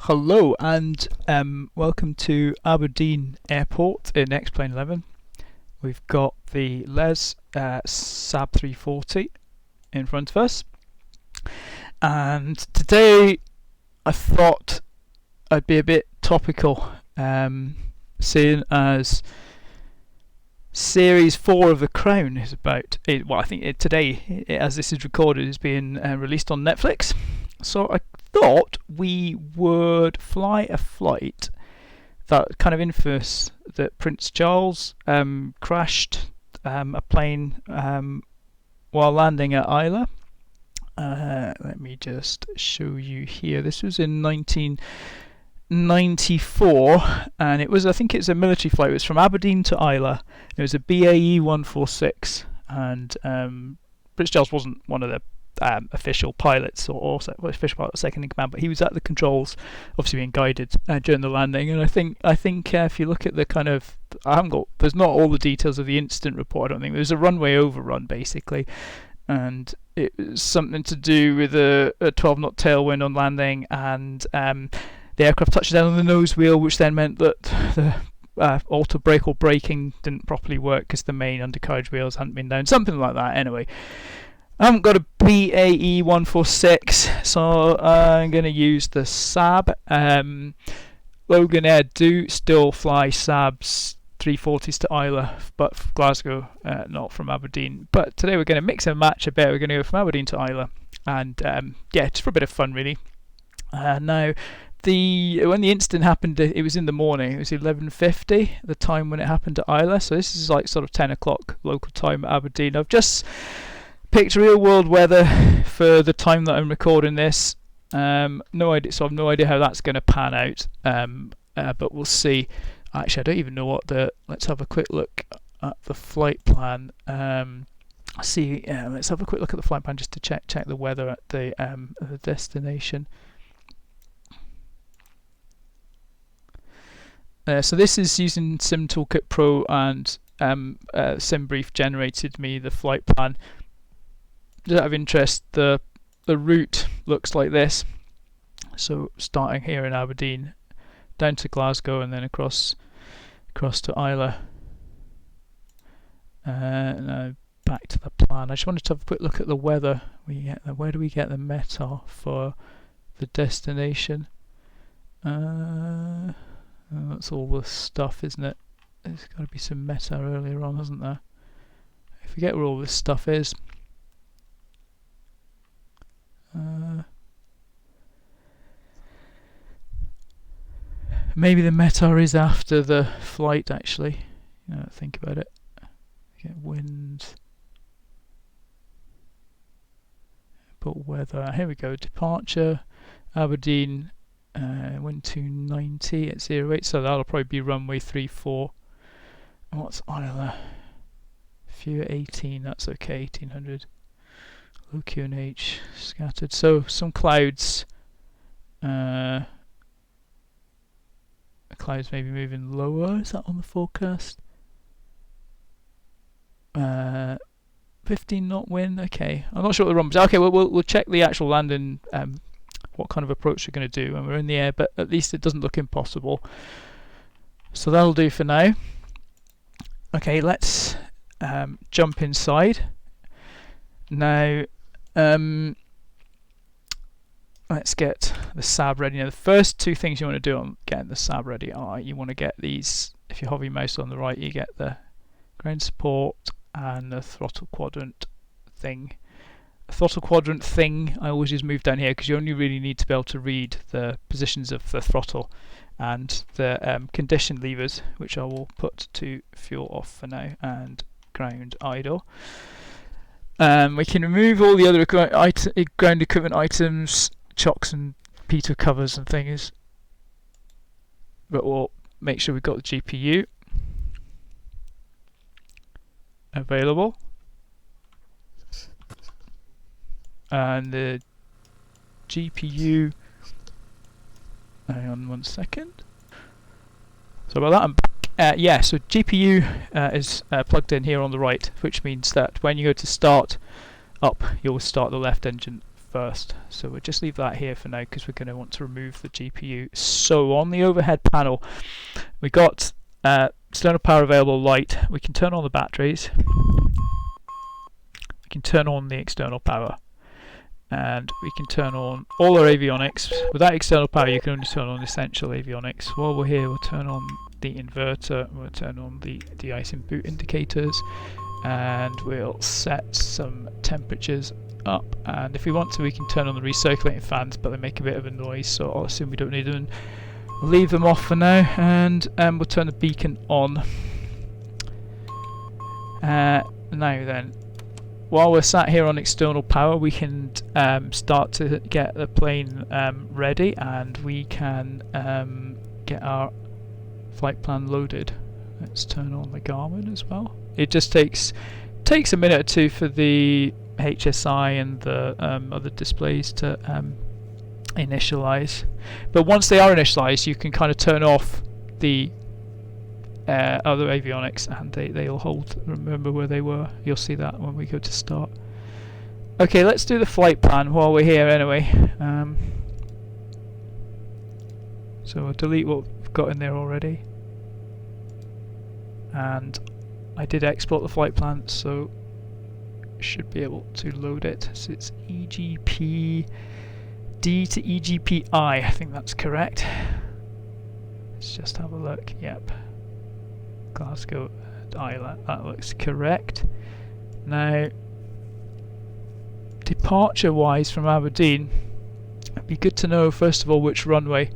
Hello and welcome to Aberdeen Airport in X-Plane 11. We've got the Saab 340 in front of us, and today I thought I'd be a bit topical, seeing as Series 4 of The Crown is about, well, I think today, as this is recorded, is being released on Netflix. So I thought we would fly a flight that kind of infamous that Prince Charles crashed a plane while landing at Islay. Let me just show you here. This was in 1994, and it was, I think it's a military flight. It was from Aberdeen to Islay. It was a BAE146, and Prince Charles wasn't one of the official pilots or official pilot second in command, but he was at the controls, obviously being guided during the landing. And I think if you look at the kind of, there's not all the details of the incident report. I don't think there's a runway overrun basically, and it was something to do with a 12-knot tailwind on landing, and the aircraft touched down on the nose wheel, which then meant that the auto brake or braking didn't properly work because the main undercarriage wheels hadn't been down, something like that. Anyway, I haven't got a BAE146, so I'm going to use the Saab. Logan Air do still fly Saabs 340s to Islay, but from Glasgow, not from Aberdeen. But today we're going to mix and match a bit. We're going to go from Aberdeen to Islay, and yeah, just for a bit of fun really. Now, when the incident happened, it was in the morning. It was 11:50, the time when it happened at Islay. So this is like sort of 10 o'clock local time at Aberdeen. I've just picked real world weather for the time that I'm recording this. No idea, so I've no idea how that's going to pan out. But we'll see. Actually, I don't even know let's have a quick look at the flight plan. Let's have a quick look at the flight plan just to check the weather at the destination. So this is using Sim Toolkit Pro, and SimBrief generated me the flight plan. Just out of interest, the route looks like this. So starting here in Aberdeen, down to Glasgow, and then across to Islay. Now back to the plan. I just wanted to have a quick look at the weather. Where do we get the METAR for the destination? That's all the stuff, isn't it? There's got to be some METAR earlier on, hasn't there? I forget where all this stuff is. Maybe the METAR is after the flight, actually. Think about it. Get wind. Put weather. Here we go. Departure, Aberdeen. Wind 290 at 08, so that'll probably be runway 34. And what's Islay? Few 18, that's okay, 1800. Low QNH scattered. So some clouds. Clouds maybe moving lower. Is that on the forecast? 15 knot wind. Okay, I'm not sure what the run is. Okay, we'll check the actual landing. What kind of approach we're going to do when we're in the air, but at least it doesn't look impossible. So that'll do for now. Okay, let's jump inside. Now, let's get the Saab ready. Now, the first two things you want to do on getting the Saab ready are you want to get these, if you hover your mouse on the right, you get the ground support and the throttle quadrant thing. Throttle quadrant thing I always just move down here because you only really need to be able to read the positions of the throttle and the condition levers, which I will put to fuel off for now and ground idle. We can remove all the other ground equipment items, chocks and pitot covers and things, but we'll make sure we've got the GPU available. And the GPU, hang on 1 second. So about that, I'm back. Yeah, so GPU is plugged in here on the right, which means that when you go to start up, you'll start the left engine first. So we'll just leave that here for now because we're going to want to remove the GPU. So on the overhead panel, we got external power available light. We can turn on the batteries. We can turn on the external power. And we can turn on all our avionics. Without external power, you can only turn on essential avionics. While we're here, we'll turn on the inverter, we'll turn on the de-icing boot indicators, and we'll set some temperatures up. And if we want to, we can turn on the recirculating fans, but they make a bit of a noise, so I'll assume we don't need them. We'll leave them off for now, and we'll turn the beacon on. Now then, while we're sat here on external power, we can start to get the plane ready, and we can get our flight plan loaded. Let's turn on the Garmin as well. It just takes a minute or two for the HSI and the other displays to initialize. But once they are initialized, you can kind of turn off the other avionics, and they'll hold. Remember where they were. You'll see that when we go to start. Okay, let's do the flight plan while we're here anyway. So I'll delete what we've got in there already, and I did export the flight plan, so should be able to load it. So it's EGPD to EGPI. I think that's correct. Let's just have a look. Yep. Glasgow and Islay, that looks correct. Now, departure wise from Aberdeen, it'd be good to know first of all which runway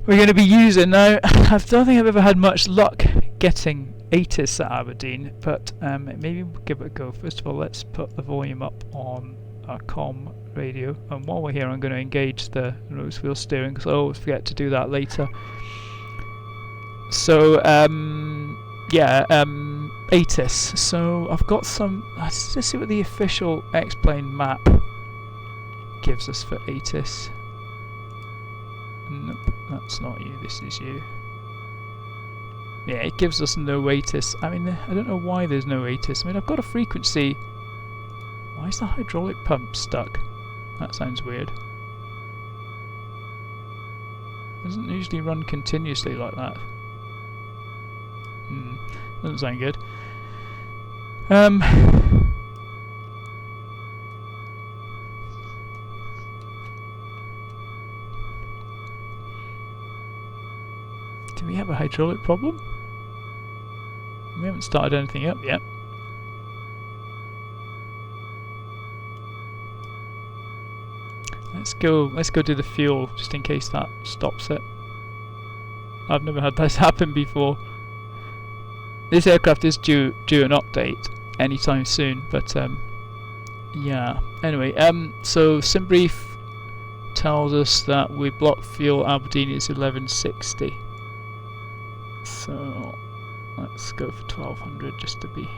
we're going to be using. Now, I don't think I've ever had much luck getting ATIS at Aberdeen, but maybe we'll give it a go. First of all, let's put the volume up on our comm radio, and while we're here I'm going to engage the nose wheel steering because I always forget to do that later. So yeah, ATIS. So I've got some. Let's just see what the official X-plane map gives us for ATIS. Nope, that's not you. This is you. Yeah, it gives us no ATIS. I mean, I don't know why there's no ATIS. I mean, I've got a frequency. Why is the hydraulic pump stuck? That sounds weird. It doesn't usually run continuously like that. Doesn't sound good. Do we have a hydraulic problem? We haven't started anything up yet. Let's go do the fuel just in case that stops it. I've never had this happen before. This aircraft is due an update anytime soon, but yeah. Anyway, so SimBrief tells us that we block fuel Aberdeen is 1160. So let's go for 1200 just to be.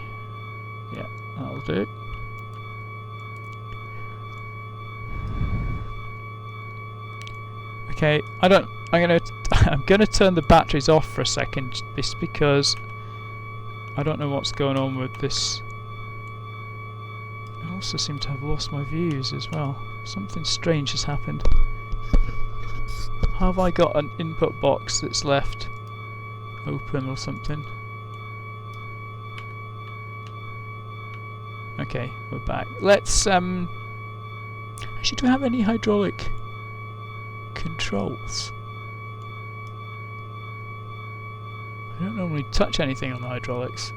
Yeah, that'll do. Okay, I'm gonna turn the batteries off for a second, just because I don't know what's going on with this. I also seem to have lost my views as well. Something strange has happened. Have I got an input box that's left open or something? Okay, we're back. Let's actually, do we have any hydraulic controls? I don't normally touch anything on the hydraulics.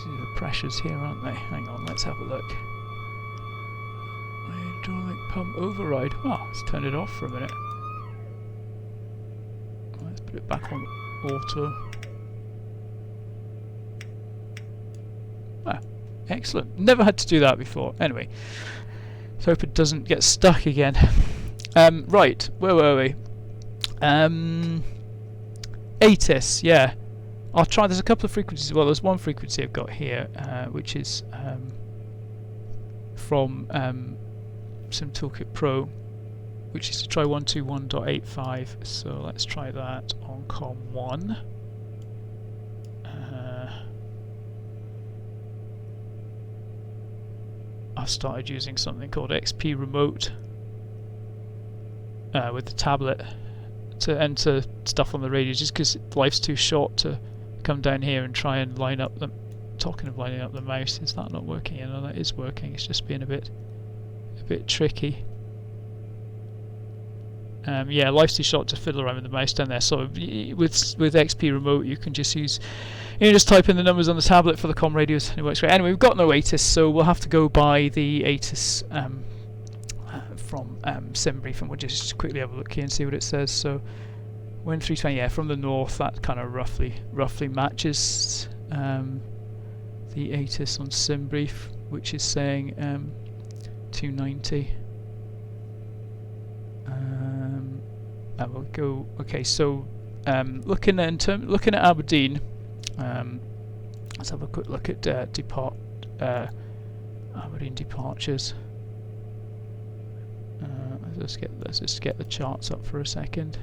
The pressures here, aren't they? Hang on, let's have a look. Hydraulic pump override. Oh, let's turn it off for a minute. Let's put it back on auto. Ah, excellent. Never had to do that before. Anyway, let's hope it doesn't get stuck again. Right, where were we? ATIS, yeah. I'll try. There's a couple of frequencies. Well, there's one frequency I've got here, which is from SimToolkit Pro, which is to try 121.85. So let's try that on COM 1. I've started using something called XP Remote with the tablet to enter stuff on the radio, just because life's too short to come down here and try and line up the... Talking of lining up the mouse, is that not working? Yeah, no, that is working. It's just being a bit tricky. Yeah, life's too short to fiddle around with the mouse down there. So with XP Remote, you can just just type in the numbers on the tablet for the comm radios, and it works great. Anyway, we've got no ATIS, so we'll have to go by the ATIS from SimBrief, and we'll just quickly have a look here and see what it says. So wind 320, yeah, from the north, that kind of roughly matches the ATIS on SimBrief, which is saying 290. I will go. Okay, so looking at Aberdeen, let's have a quick look at Aberdeen departures. Let's just get the charts up for a second.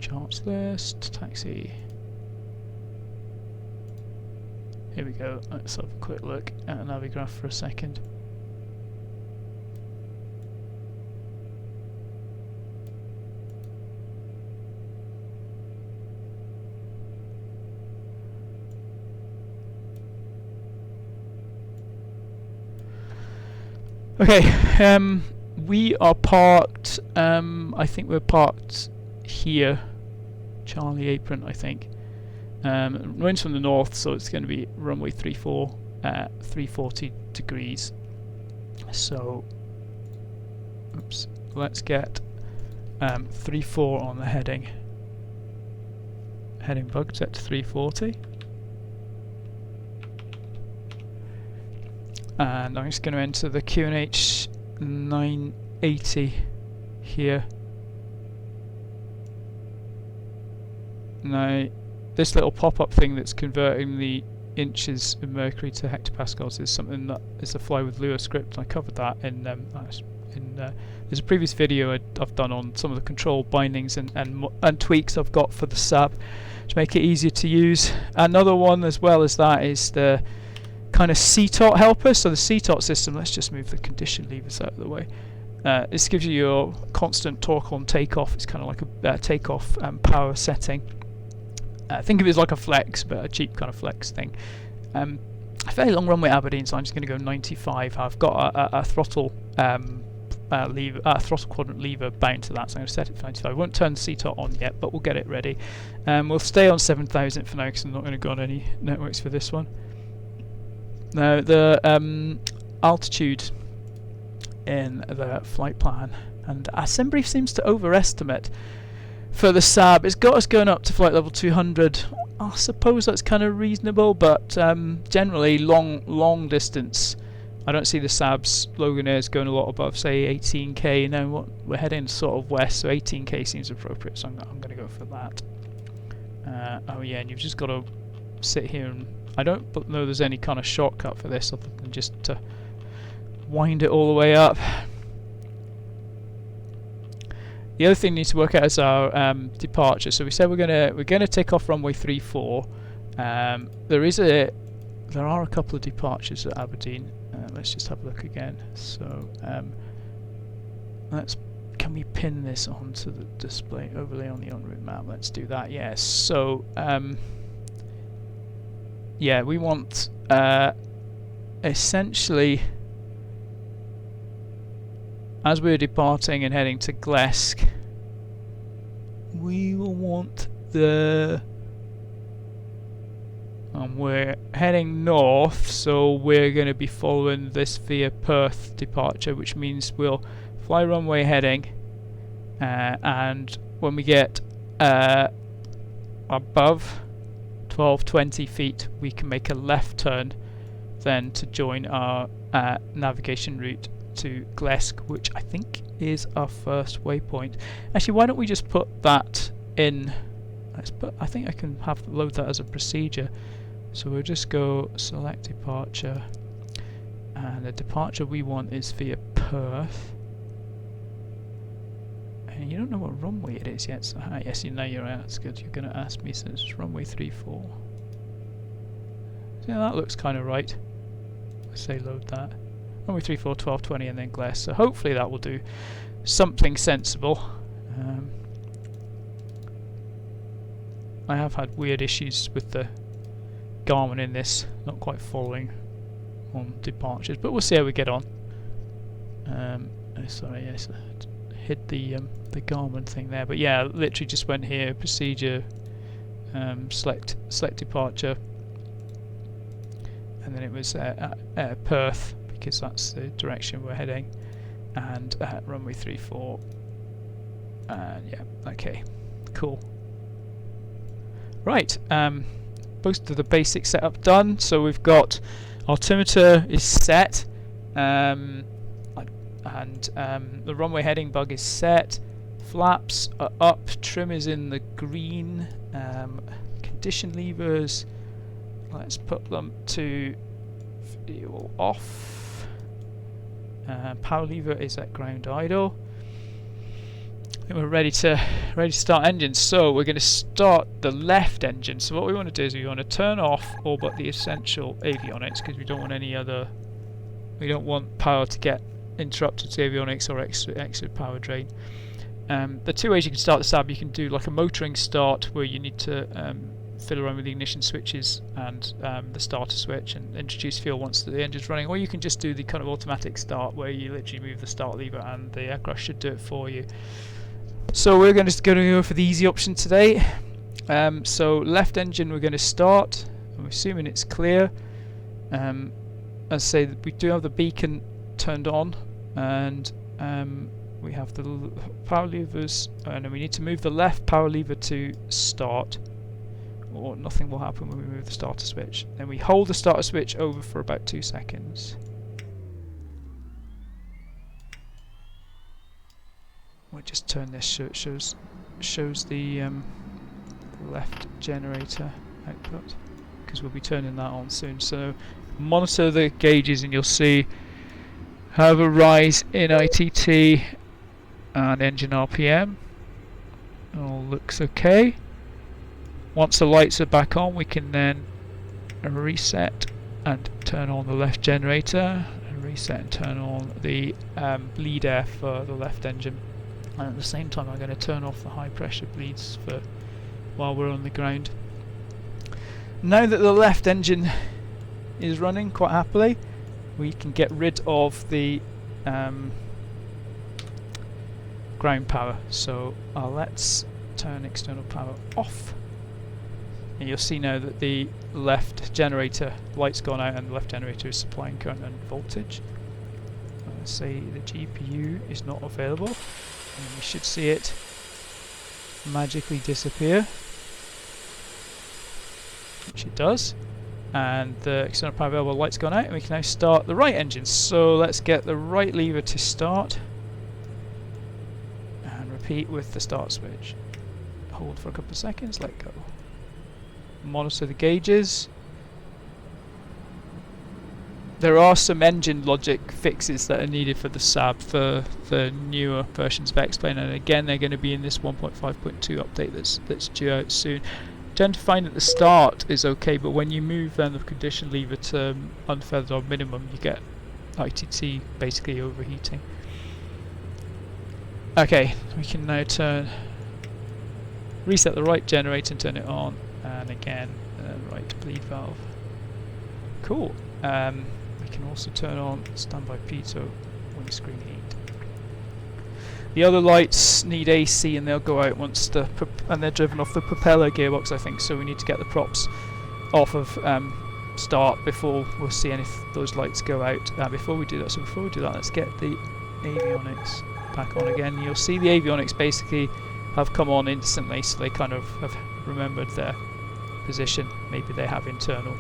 Charts list, taxi. Here we go. Let's have a quick look at Navigraph for a second. Okay, we are parked. I think we're parked here. Charlie Apron, I think. Wind's from the north, so it's going to be runway 34 at 340 degrees. So, oops, let's get 34 on the heading. Heading bug set to 340. And I'm just going to enter the QNH 980 here. Now, this little pop-up thing that's converting the inches of mercury to hectopascals is something that is a fly with Lua script. I covered that in there's a previous video I've done on some of the control bindings and tweaks I've got for the Saab to make it easier to use. Another one as well as that is the kind of CTOT helper. So the CTOT system, let's just move the condition levers out of the way. This gives you your constant torque on takeoff. It's kind of like a takeoff power setting. Think of it as like a flex, but a cheap kind of flex thing. A fairly long runway at Aberdeen, so I'm just going to go 95. I've got a throttle lever, throttle quadrant lever bound to that, so I'm going to set it to 95. I won't turn the CTOT on yet, but we'll get it ready. We'll stay on 7,000 for now because I'm not going to go on any networks for this one. Now the altitude in the flight plan, and SimBrief seems to overestimate for the Saab. It's got us going up to flight level 200. I suppose that's kind of reasonable, but generally long distance, I don't see the Saab's Loganaires going a lot above, say 18k. Now we're heading sort of west, so 18k seems appropriate, so I'm going to go for that. Oh yeah, and you've just got to sit here, and I don't know there's any kind of shortcut for this other than just to wind it all the way up. The other thing we need to work out is our departure. So we said we're gonna take off runway 34. There are a couple of departures at Aberdeen. Let's just have a look again. So can we pin this onto the display overlay on the en route map? Let's do that. Yes. So yeah, we want essentially, as we're departing and heading to Glesk, we will want the... we're heading north, so we're going to be following this via Perth departure, which means we'll fly runway heading, and when we get above 12-20 feet, we can make a left turn then to join our navigation route to Glesk, which I think is our first waypoint. Actually, why don't we just put that in? I think I can load that as a procedure. So we'll just go select departure, and the departure we want is via Perth. You don't know what runway it is yet, so yes, you know you're out. That's good. You're going to ask me, so it's runway 34. Yeah, that looks kind of right. I say load that. Runway 34, 1220, and then glass. So hopefully that will do something sensible. I have had weird issues with the Garmin in this, not quite following on departures, but we'll see how we get on. Sorry, yes, I hid the Garmin thing there, but yeah, literally just went here, procedure, select departure, and then it was Perth, because that's the direction we're heading, and runway 34, and yeah, okay, cool. Right, most of the basic setup done. So we've got altimeter is set, and the runway heading bug is set. Flaps are up. Trim is in the green. Condition levers, let's put them to fuel off. Power lever is at ground idle. And we're ready to start engines. So we're going to start the left engine. So what we want to do is we want to turn off all but the essential avionics, because we don't want any other. We don't want power to get interrupted to avionics or extra power drain. The two ways you can start the Saab: you can do like a motoring start, where you need to fiddle around with the ignition switches and the starter switch and introduce fuel once the engine's running, or you can just do the kind of automatic start, where you literally move the start lever and the aircraft should do it for you. So we're going to go for the easy option today. So left engine we're going to start. I'm assuming it's clear. As I say, we do have the beacon turned on, and we have the power levers, and we need to move the left power lever to start, or nothing will happen when we move the starter switch. Then we hold the starter switch over for about 2 seconds. We'll just turn this so it shows the left generator output, because we'll be turning that on soon. So monitor the gauges and you'll see have a rise in ITT and engine RPM. All looks okay. Once the lights are back on, we can then reset and turn on the left generator, and reset and turn on the bleed air for the left engine. And at the same time I'm going to turn off the high pressure bleeds for while we're on the ground. Now that the left engine is running quite happily, we can get rid of the ground power. So let's turn external power off, and you'll see now that the left generator light's gone out and the left generator is supplying current and voltage. Let's say the GPU is not available, and we should see it magically disappear, which it does, and the external power available light's gone out, and we can now start the right engine. So let's get the right lever to start and repeat with the start switch. Hold for a couple of seconds, let go. Monitor the gauges. There are some engine logic fixes that are needed for the Saab for the newer versions of X-Plane, and again they're going to be in this 1.5.2 update that's due out soon. Tend to find that the start is okay, but when you move then the condition lever to unfeathered or minimum, you get ITT basically overheating. Okay, we can now reset the right generator and turn it on, and again right bleed valve. Cool. We can also turn on standby pitot windscreen heat. The other lights need AC, and they'll go out once and they're driven off the propeller gearbox, I think. So we need to get the props off of start before we'll see any of those lights go out. Before we do that, let's get the avionics back on again. You'll see the avionics basically have come on instantly, so they kind of have remembered their position. Maybe they have internal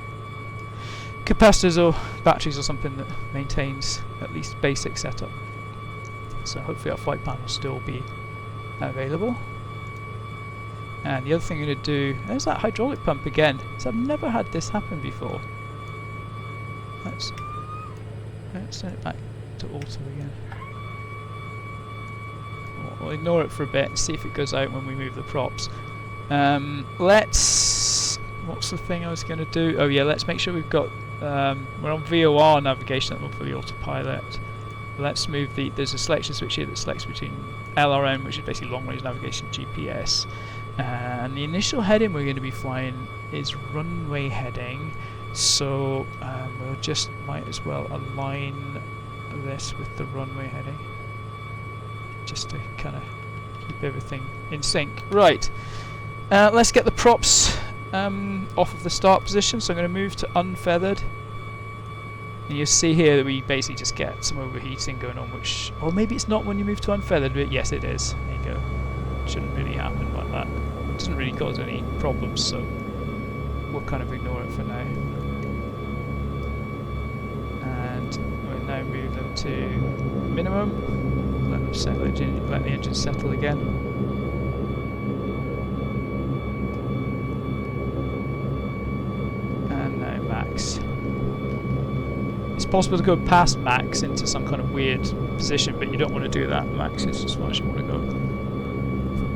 capacitors or batteries or something that maintains at least basic setup. So hopefully our flight plan will still be available. And the other thing I'm going to do, there's that hydraulic pump again. So I've never had this happen before. Let's turn it back to auto again. we'll ignore it for a bit, see if it goes out when we move the props. What's the thing I was going to do? Oh yeah, let's make sure we've got, we're on VOR navigation at the moment for the autopilot. Let's move there's a selection switch here that selects between LRM, which is basically long range navigation, GPS. And the initial heading we're going to be flying is runway heading, so we'll just might as well align this with the runway heading, just to kind of keep everything in sync. Right, let's get the props off of the start position, so I'm going to move to unfeathered. And you'll see here that we basically just get some overheating going on, which, or maybe it's not when you move to unfeathered, but yes it is. There you go. Shouldn't really happen like that. It doesn't really cause any problems, so we'll kind of ignore it for now. And we'll now move them to minimum. Let them settle, let the engine settle again. And now max. It's possible to go past max into some kind of weird position, but you don't want to do that. Max is as far as you want to go.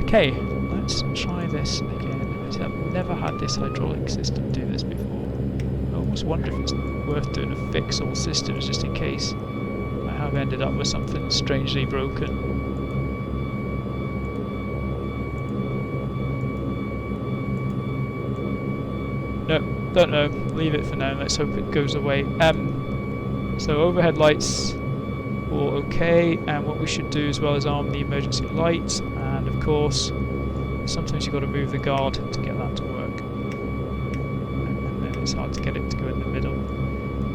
Okay, let's try this again. I've never had this hydraulic system do this before. I almost wonder if it's worth doing a fix all systems just in case I have ended up with something strangely broken. No, don't know. Leave it for now. Let's hope it goes away. So overhead lights all okay, and what we should do as well is arm the emergency lights, and of course sometimes you've got to move the guard to get that to work, and then it's hard to get it to go in the middle.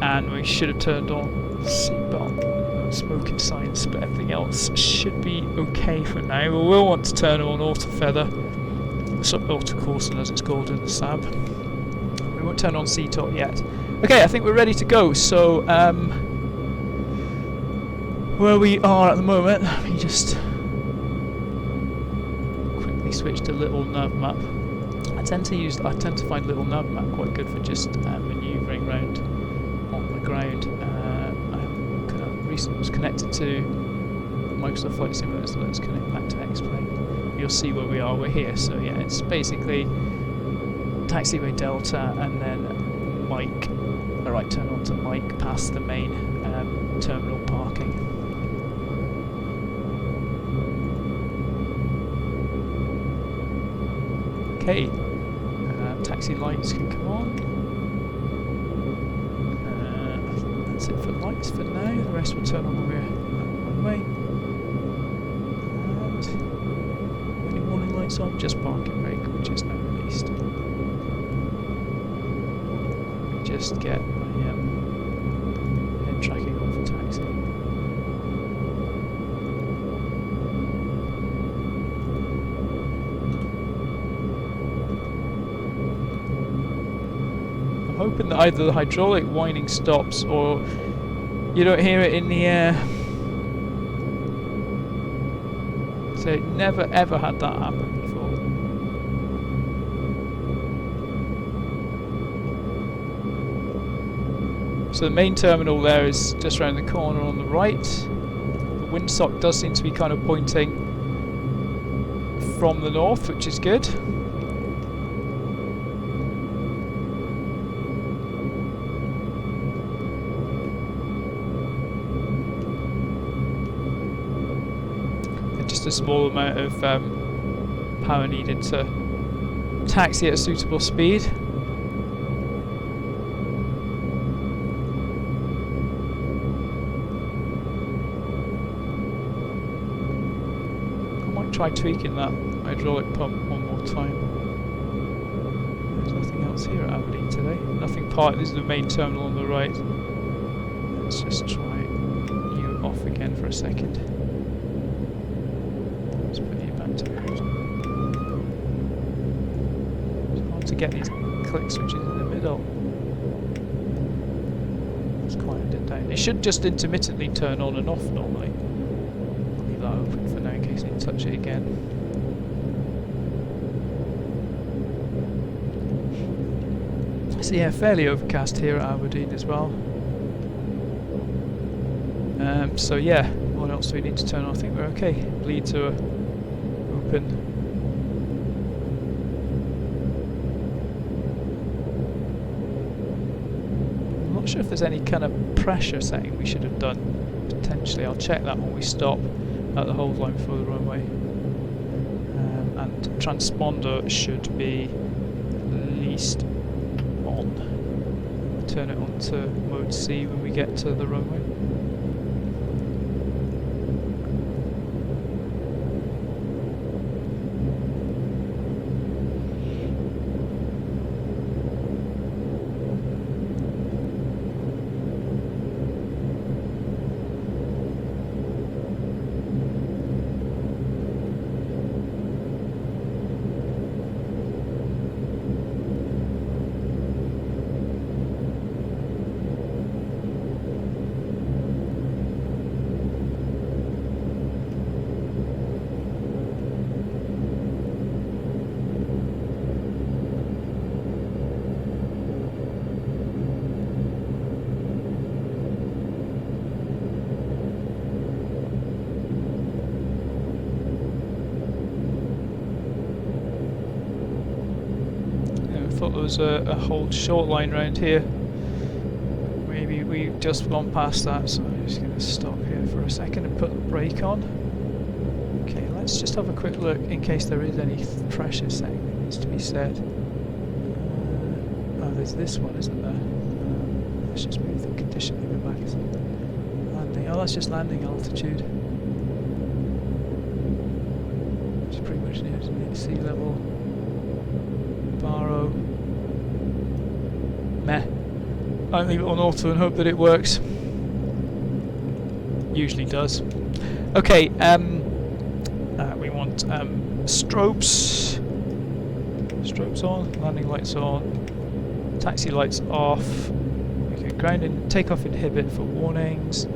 And we should have turned on seatbelt, smoking signs, but everything else should be okay for now. We will want to turn on auto feather, auto Coulson as it's called in the Saab. We won't turn on CTOT yet. Okay, I think we're ready to go. So where we are at the moment, let me just quickly switch to little nav map. I tend to find little nav map quite good for just manoeuvring around on the ground. I recently was connected to Microsoft Flight Simulator, so let's connect back to X-Plane. You'll see where we are. We're here. So yeah, it's basically taxiway Delta and then Mike. A right turn on to Mike past the main terminal parking. Okay, taxi lights can come on. That's it for lights for now. The rest will turn on when we're runway. And any warning lights on? Just parking brake, which is now released. Just get my head tracking on for taxi. I'm hoping that either the hydraulic whining stops or you don't hear it in the air. So never ever had that happen before. So the main terminal there is just around the corner on the right. The windsock does seem to be kind of pointing from the north, which is good. And just a small amount of power needed to taxi at a suitable speed. Try tweaking that hydraulic pump one more time. There's nothing else here at Aberdeen today. Nothing this is the main terminal on the right. Let's just try you off again for a second. Let's put you back to mode. It's hard to get these click switches in the middle. Let's quiet it down. It should just intermittently turn on and off normally. Leave that open for now in case I need to touch it again. So yeah, fairly overcast here at Aberdeen as well. So yeah, what else do we need to turn on? I think we're okay. Bleed to a open. I'm not sure if there's any kind of pressure setting we should have done. Potentially, I'll check that when we stop at the hold line for the runway. And transponder should be at least on. Turn it on to mode C when we get to the runway. Thought there was a hold short line round here. Maybe we've just gone past that, so I'm just going to stop here for a second and put the brake on. Okay, let's just have a quick look in case there is any pressure setting that needs to be set. Oh, there's this one, isn't there? Let's just move the condition lever back. Landing. Oh, that's just landing altitude. It's pretty much near sea level. Baro. Meh. I'll leave it on auto and hope that it works. Usually does. Okay, we want strobes. Strobes on, landing lights on, taxi lights off. Okay, ground and takeoff inhibit for warnings.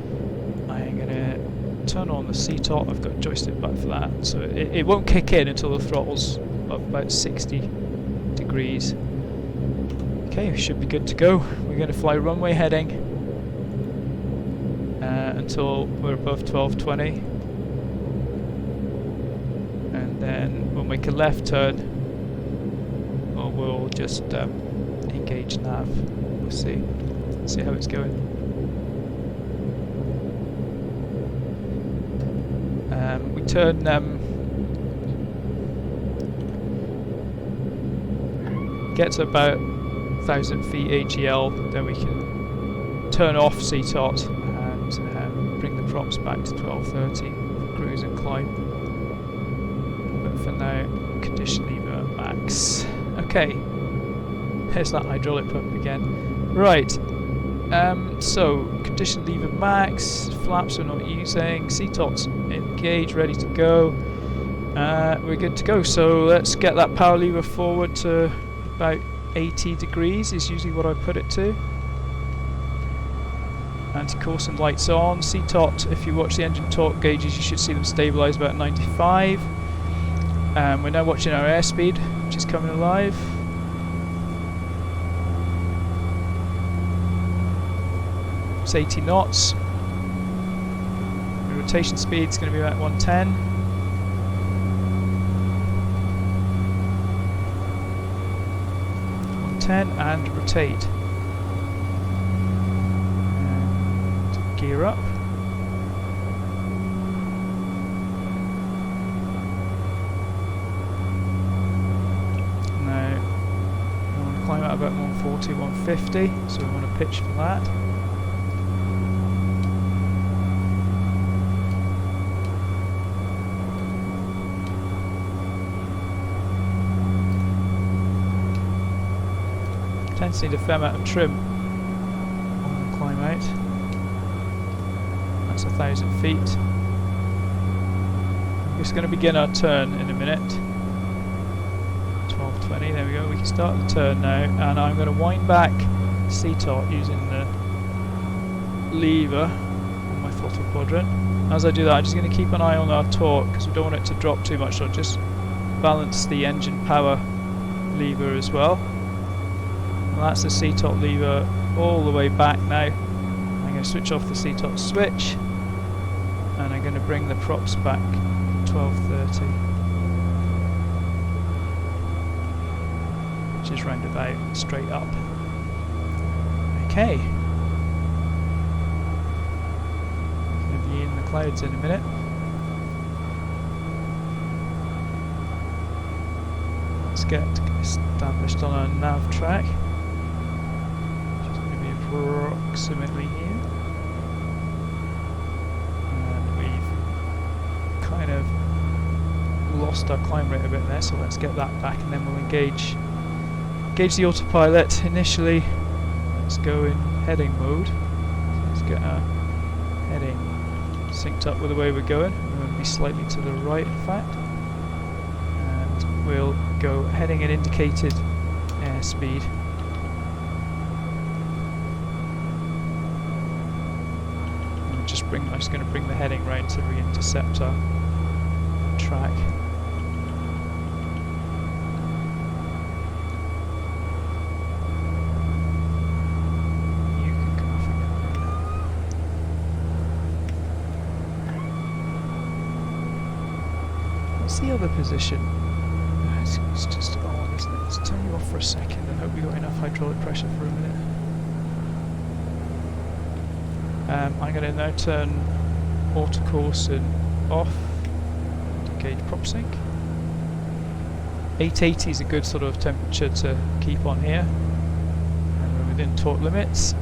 I'm gonna turn on the CTOT. I've got a joystick back for that, so it won't kick in until the throttle's up about 60 degrees. Okay, we should be good to go. We're going to fly runway heading until we're above 1220, and then we'll make a left turn, or we'll just engage nav. We'll see how it's going. We turn get to about 1,000 feet AGL, then we can turn off CTOT and bring the props back to 1230 for cruise and climb. But for now, condition lever max. Okay, there's that hydraulic pump again. Right, so condition lever max, flaps we're not using, CTOT's engaged, ready to go. We're good to go, so let's get that power lever forward to about 80 degrees is usually what I put it to. Anti-course and lights on. CTOT, if you watch the engine torque gauges, you should see them stabilise about 95. We're now watching our airspeed, which is coming alive. It's 80 knots. The rotation speed is going to be about 110. And rotate. And gear up. Now, we want to climb out about 140, 150, so we want to pitch for that. Tends to need a fair amount of trim on the climb out. That's 1,000 feet. We're just going to begin our turn in a minute. 1220, there we go. We can start the turn now, and I'm going to wind back CTOT using the lever on my throttle quadrant. As I do that, I'm just going to keep an eye on our torque because we don't want it to drop too much, so I'll just balance the engine power lever as well. And that's the CTOT lever all the way back now. I'm going to switch off the CTOT switch, and I'm going to bring the props back 1230. which is round about straight up. Okay. Gonna be in the clouds in a minute. Let's get established on our nav track. Which is going to be approximately here. And we've kind of lost our climb rate a bit there, so let's get that back and then we'll engage the autopilot initially. Let's go in heading mode. Let's get our heading synced up with the way we're going. We're going to be slightly to the right, in fact. And we'll go heading at indicated airspeed. I'm just going to bring the heading round to re-intercept our track. What's the other position? It's just on, isn't it? Let's turn you off for a second and hope we got enough hydraulic pressure for a minute. I'm going to now turn autocourse and off. Gauge prop sync. 880 is a good sort of temperature to keep on here. And we're within torque limits.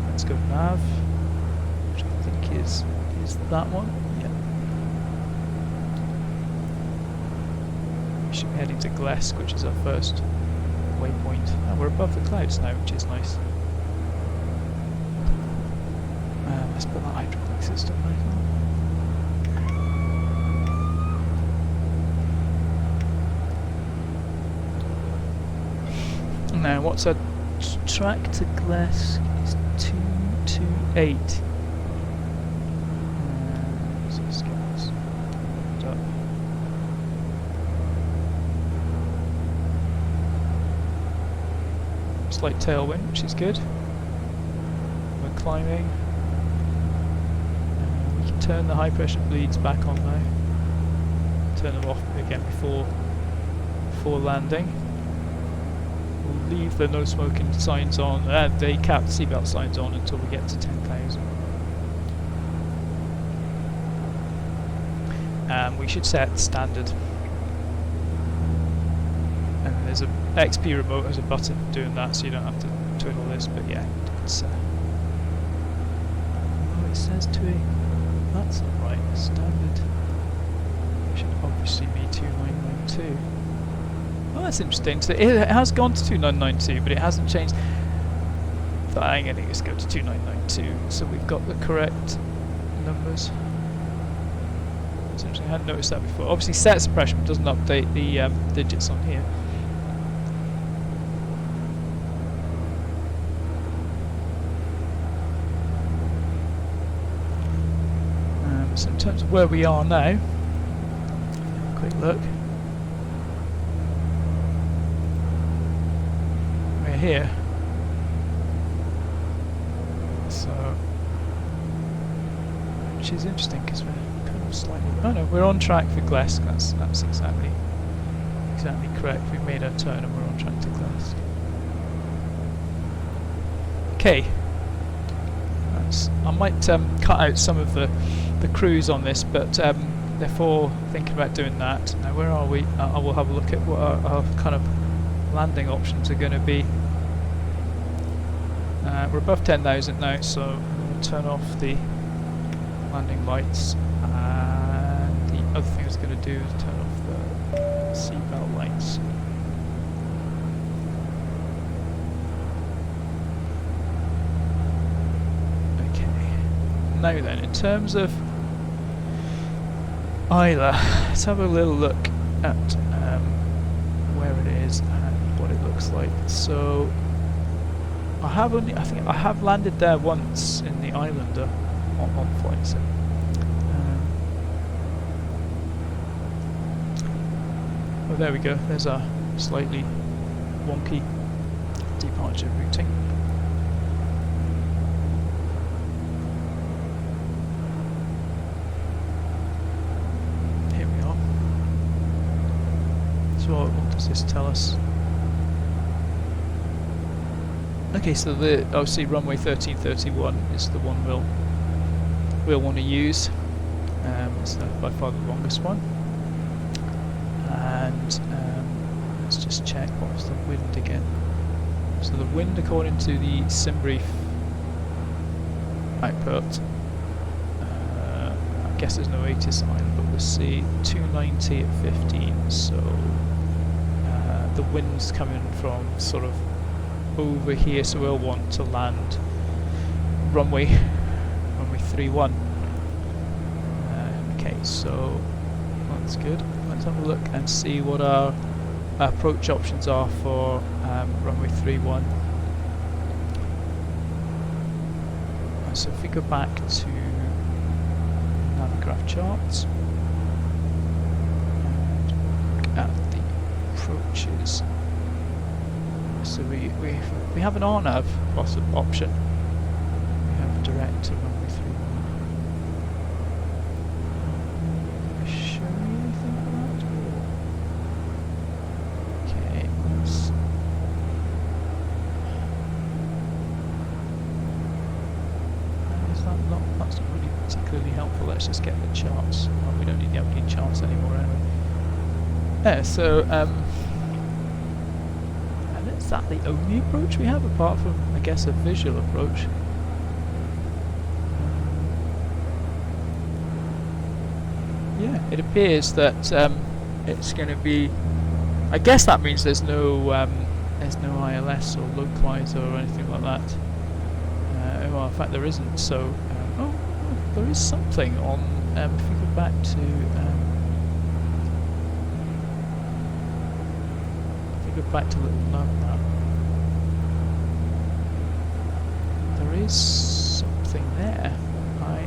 Let's go nav, which I think is that one. Yeah. We should be heading to Glesk, which is our first waypoint. And we're above the clouds now, which is nice. Let's put that hydraulic system right on. Now, what's our track to Glesk? Is 228. So let's get this up. Slight tailwind, which is good. We're climbing. We can turn the high pressure bleeds back on now. Turn them off again before landing. We'll leave the no smoking signs on, the cap seatbelt signs on until we get to 10,000. We should set standard. And there's a XP remote has a button for doing that, so you don't have to twiddle this, but yeah, it's oh, it says 2. That's not right, standard. It should obviously be 2992. Oh, that's interesting. So it has gone to 2992, but it hasn't changed. I'm going to just go to 2992, so we've got the correct numbers. It's interesting, I hadn't noticed that before. Obviously, set suppression doesn't update the digits on here. So in terms of where we are now, quick look. We're here. So, which is interesting because we're kind of slightly. Oh no, we're on track for Glesk. That's exactly correct. We've made our turn and we're on track to Glesk. Okay. I might cut out some of the cruise on this, but therefore thinking about doing that. Now where are we? I will have a look at what our kind of landing options are going to be. We're above 10,000 now, so I'm going to turn off the landing lights, and the other thing I was going to do is turn off the seatbelt lights. Now then, in terms of Islay, let's have a little look at where it is and what it looks like. So I think I have landed there once in the Islander on flight sim. Oh, there we go. There's a slightly wonky departure routing. So what does this tell us? Okay, so obviously runway 1331 is the one we'll want to use. It's by far the longest one. And let's just check what was the wind again. So the wind, according to the Simbrief output, I guess there's no 80 sign, but we'll see 290 at 15. So the wind's coming from sort of over here, so we'll want to land runway 31. Okay, so that's good. Let's have a look and see what our approach options are for runway 31. So if we go back to Navigraph charts and look at the approaches. So we have an RNAV option. We have a direct to runway 31. Did I show you anything for that? Okay, let's. Is that not? That's not really particularly helpful. Let's just get the charts. Well, we don't need the Aberdeen charts anymore anyway. Yeah, so is that the only approach we have, apart from, I guess, a visual approach? Yeah, it appears that it's going to be. I guess that means there's no ILS or localizer or anything like that. Well, in fact, there isn't. So, oh, there is something on. If we go back to. Go back to little nav map. There is something there.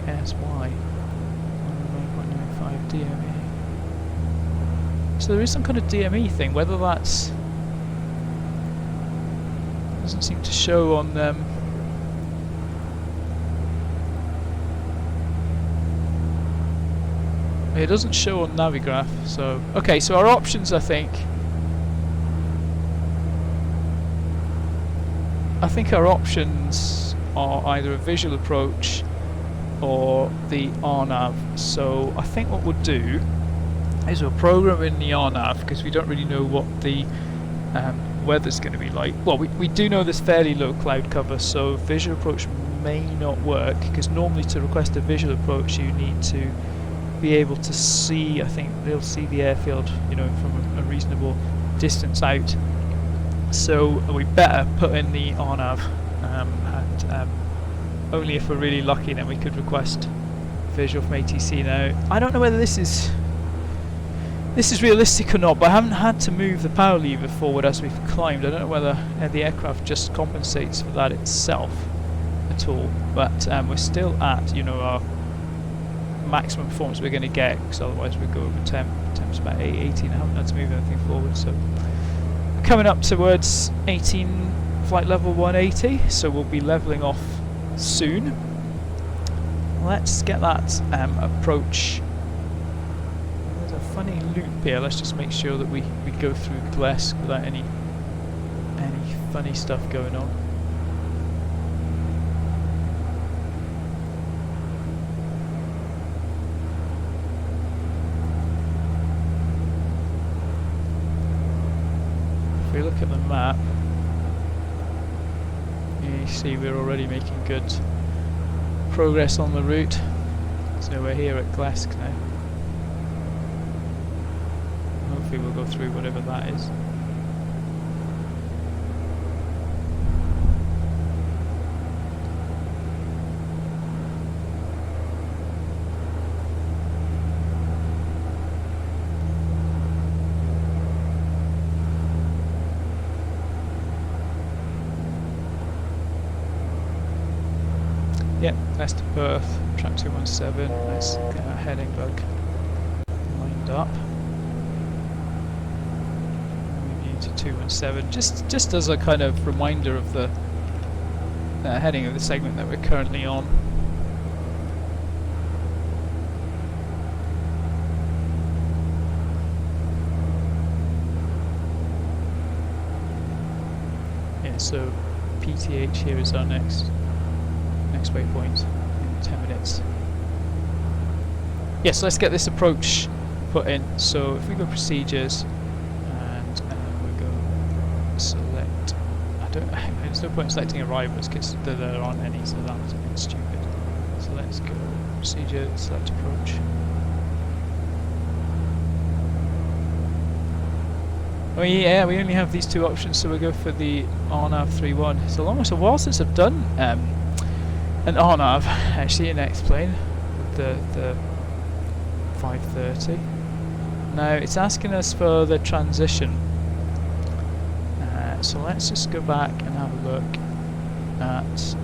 ISY 109.95 DME. So there is some kind of DME thing. Whether that's doesn't seem to show on them. It doesn't show on Navigraph. So okay, so our options, I think our options are either a visual approach or the RNAV. So I think what we'll do is we'll program in the RNAV, because we don't really know what the weather's going to be like. Well, we do know there's fairly low cloud cover, so visual approach may not work, because normally to request a visual approach you need to be able to see, I think they'll see the airfield, you know, from a reasonable distance out. So we better put in the RNAV, and only if we're really lucky then we could request visual from ATC. Now, I don't know whether this is realistic or not, but I haven't had to move the power lever forward as we've climbed. I don't know whether the aircraft just compensates for that itself at all, but we're still at, you know, our maximum performance we're going to get, because otherwise we'd go over temps about 18. I haven't had to move anything forward, so coming up towards 18 flight level 180, so we'll be levelling off soon. Let's get that approach. There's a funny loop here. Let's just make sure that we go through Glesk without any funny stuff going on. If we look at the map, you see we're already making good progress on the route. So we're here at Glesk now. Hopefully we'll go through whatever that is. Yep, that's to Perth, track 217. Let's get our heading bug lined up. Moving into 217, just as a kind of reminder of the heading of the segment that we're currently on. So PTH here is our next waypoint in 10 minutes. Yes, let's get this approach put in. So if we go procedures and we go select, there's no point in selecting arrivals because there aren't any, so that's a bit stupid. So let's go procedure, select approach. Oh yeah, we only have these two options, so we'll go for the RNAV 3.1. It's almost a while since I've done an RNAV, actually, in X-Plane with the 530. Now it's asking us for the transition, so let's just go back and have a look at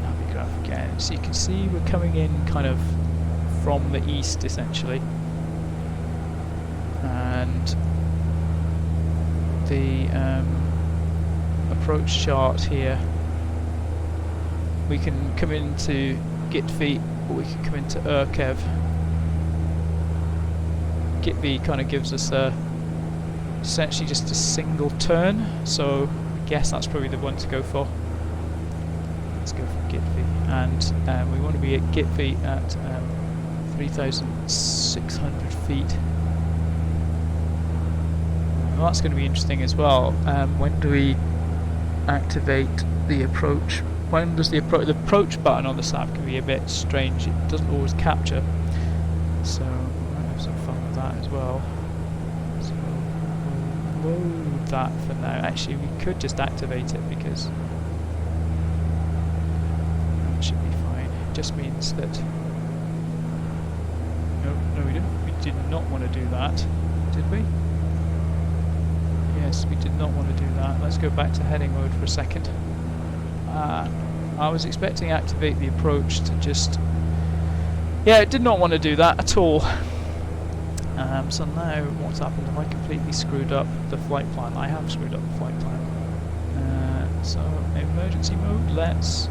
Navigraph again. So you can see we're coming in kind of from the east essentially, and the approach chart here, we can come into GITV or we can come into Urkev. GITV kind of gives us essentially just a single turn, so I guess that's probably the one to go for. Let's go for GITV, and we want to be at GITV at 3,600 feet. Well, that's going to be interesting as well. When do we activate the approach? When does the approach button on the Saab can be a bit strange. It doesn't always capture, so we might have some fun with that as well. So we'll load that for now. Actually, we could just activate it because that should be fine. It just means that no, we didn't. We did not want to do that, did we? Yes, we did not want to do that. Let's go back to heading mode for a second. I was expecting to activate the approach to just... Yeah, it did not want to do that at all. So now what's happened? Have I completely screwed up the flight plan? I have screwed up the flight plan. So emergency mode, let's...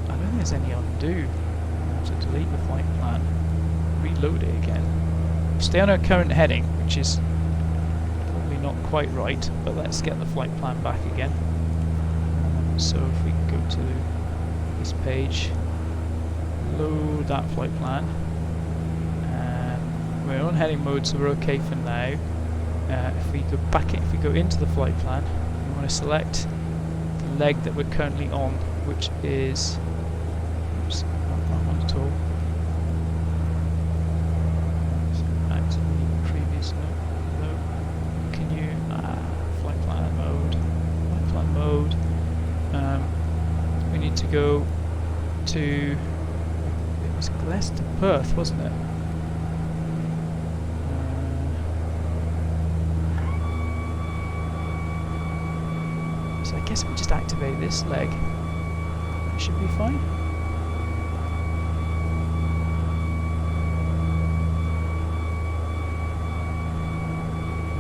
I don't think there's any undo. I have to delete the flight plan, reload it again. Stay on our current heading, which is probably not quite right, but let's get the flight plan back again. So if we go to this page, load that flight plan. We're on heading mode, so we're okay for now. If we go back, if we go into the flight plan, we want to select the leg that we're currently on, which is, oops, not that one at all. To go to, it was Glasgow to Perth, wasn't it? So I guess we just activate this leg. That should be fine.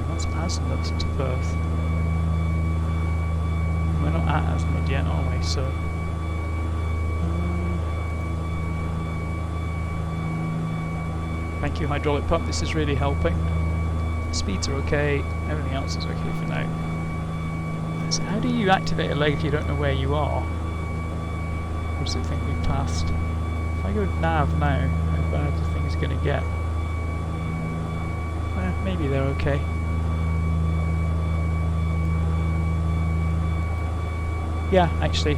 That's Asnod to Perth. We're not at Asnod yet, are we? So. Thank you, hydraulic pump, this is really helping. Speeds are okay, everything else is okay for now. So how do you activate a leg if you don't know where you are? Or does it think we've passed? If I go nav now, how bad do things going to get? Maybe they're okay. Yeah, actually,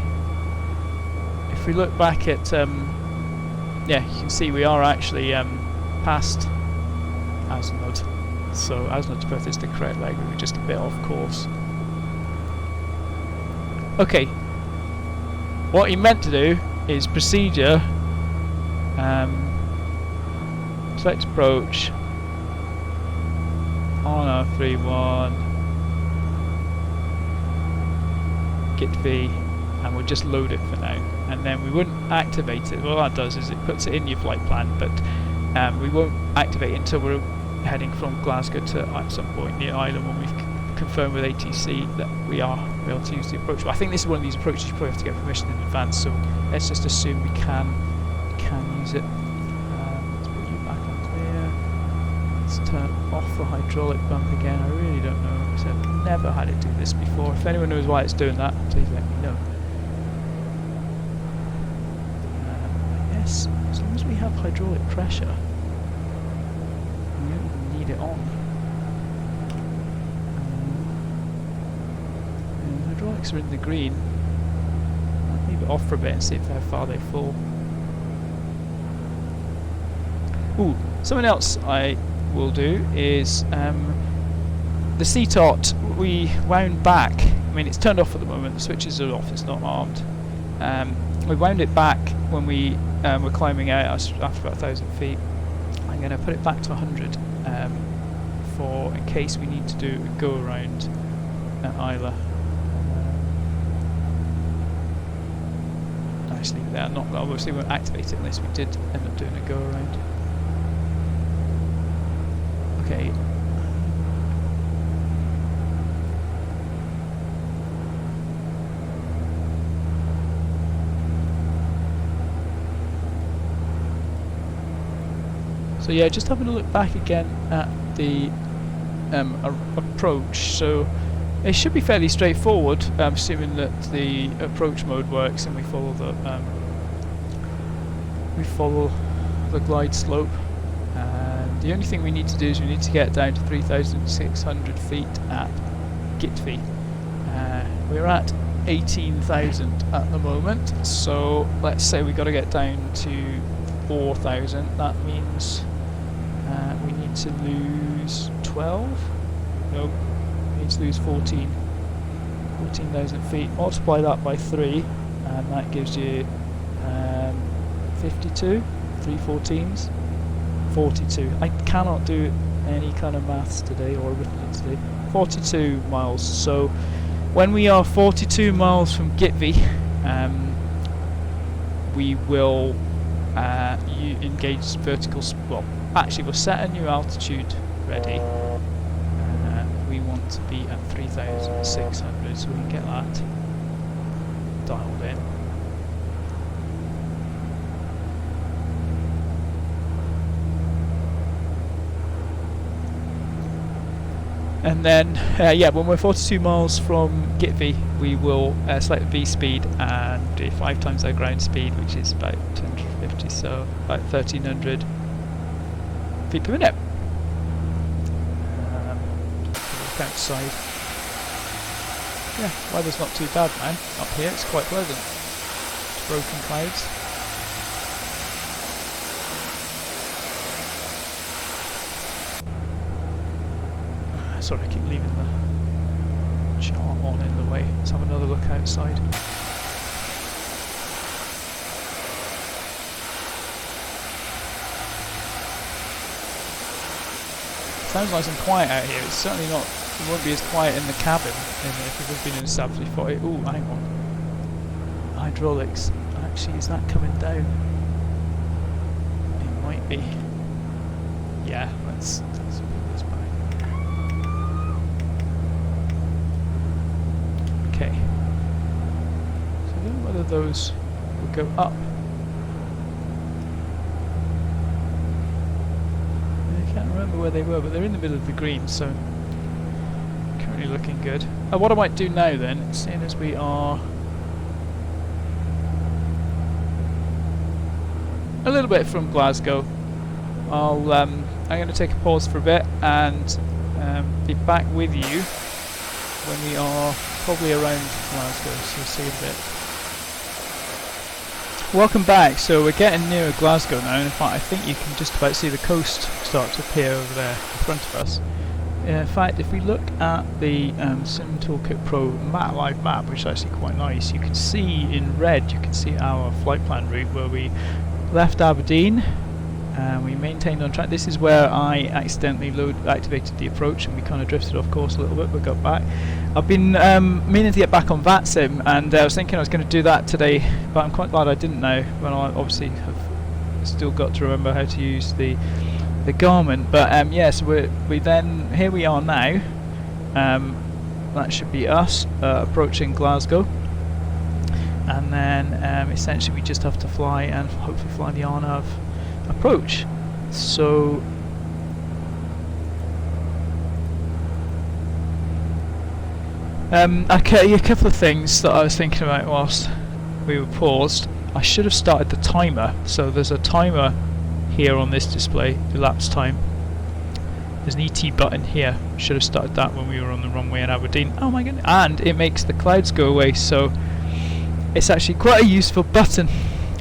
if we look back at, yeah, you can see we are actually past Asnod. So Asnod to Perth is the correct leg, we were just a bit off course. Okay, what he meant to do is procedure, select approach, on our 3.1, GITV, and we'll just load it for now. And then we wouldn't activate it. What that does is it puts it in your flight plan, but we won't activate it until we're heading from Glasgow to at some point near Ireland when we've confirmed with ATC that we are able to use the approach. But I think this is one of these approaches you probably have to get permission in advance, so let's just assume we can use it. Let's put you back on clear. let's turn off the hydraulic bump again. I really don't know, because I've never had it do this before. If anyone knows why it's doing that, please let me know. Yes, as long as we have hydraulic pressure, we don't need it on. The hydraulics are in the green. I'll leave it off for a bit and see how far they fall. Ooh, something else I will do is the CTOT we wound back. I mean, it's turned off at the moment, the switches are off, it's not armed. We wound it back when we were climbing out after about 1,000 feet. I'm going to put it back to 100 for in case we need to do a go around at Islay. Nice, leave it there. Not, obviously we won't activate it unless we did end up doing a go around. Okay. So yeah, just having a look back again at the approach. So it should be fairly straightforward, assuming that the approach mode works and we follow the glide slope. The only thing we need to do is we need to get down to 3,600 feet at EGPI. We're at 18,000 at the moment, so let's say we've got to get down to 4,000. That means we need to lose 12? No, we need to lose 14,000 feet. Multiply that by 3, and that gives you 52, 3/14s. 42. I cannot do any kind of maths today or arithmetic today. 42 miles. So when we are 42 miles from EGPI, we will engage vertical. Well, actually, we'll set a new altitude ready. We want to be at 3,600, so we can get that dialed in. And then, yeah, when we're 42 miles from EGPI, we will select the V speed and do 5 times our ground speed, which is about 250, so about 1,300 feet per minute. Look outside. Yeah, weather's not too bad, man. Up here, it's quite pleasant. Broken clouds. Sorry, I keep leaving the chart on in the way. Let's have another look outside. Sounds nice and quiet out here. It's certainly not. It won't be as quiet in the cabin if you've been in a Saab 340. Ooh, hang on. Hydraulics. Actually, is that coming down? It might be. Yeah, let's put this back. Okay. So I don't know whether those will go up. I can't remember where they were, but they're in the middle of the green, so currently looking good. What I might do now then, seeing as we are a little bit from Glasgow, I'm going to take a pause for a bit and be back with you when we are probably around Glasgow, so we'll see you in a bit. Welcome back. So we're getting near Glasgow now, and in fact I think you can just about see the coast start to appear over there in front of us. In fact, if we look at the Sim Toolkit Pro live map, which is actually quite nice, you can see in red, you can see our flight plan route where we left Aberdeen. We maintained on track. This is where I accidentally activated the approach and we kind of drifted off course a little bit, but got back. I've been meaning to get back on VATSIM, and I was thinking I was going to do that today, but I'm quite glad I didn't now, when I obviously have still got to remember how to use the Garmin. But yes, here we are now. That should be us approaching Glasgow. And then essentially we just have to fly and hopefully fly the RNAV approach. So Okay, a couple of things that I was thinking about whilst we were paused. I should have started the timer. So there's a timer here on this display, elapsed time. There's an ET button here. Should have started that when we were on the runway in Aberdeen. Oh my goodness! And it makes the clouds go away, so it's actually quite a useful button.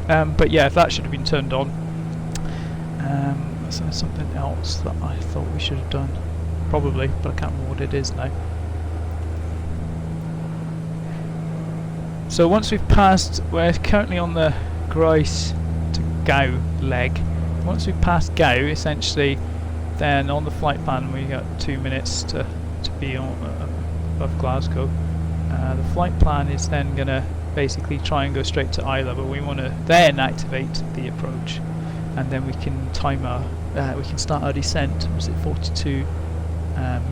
But yeah, that should have been turned on. So there's something else that I thought we should have done. Probably, but I can't remember what it is now. So once we've passed, we're currently on the Grice to Gow leg. Once we've passed Gow, essentially, then on the flight plan we got 2 minutes to be on above Glasgow. The flight plan is then going to basically try and go straight to Islay, but we want to then activate the approach, and then we can time our, we can start our descent. Was it 42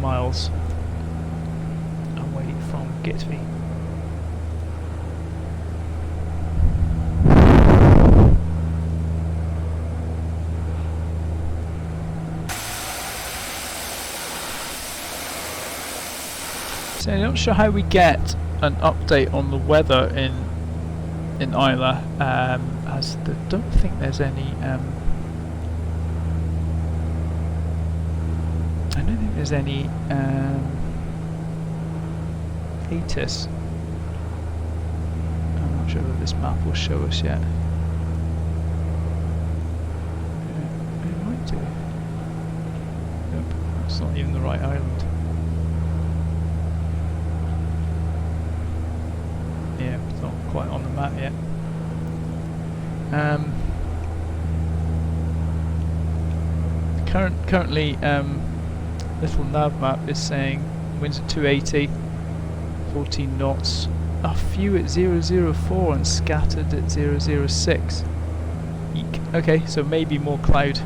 miles away from Gitby? So I'm not sure how we get an update on the weather in Islay, as I don't think there's any. I don't think there's any ATIS. I'm not sure that this map will show us yet. It might do. Nope, that's not even the right island. Yeah, it's not quite on the map yet. Currently, little nav map is saying winds at 280, 14 knots, a few at 004 and scattered at 006. Eek. Okay, so maybe more cloud.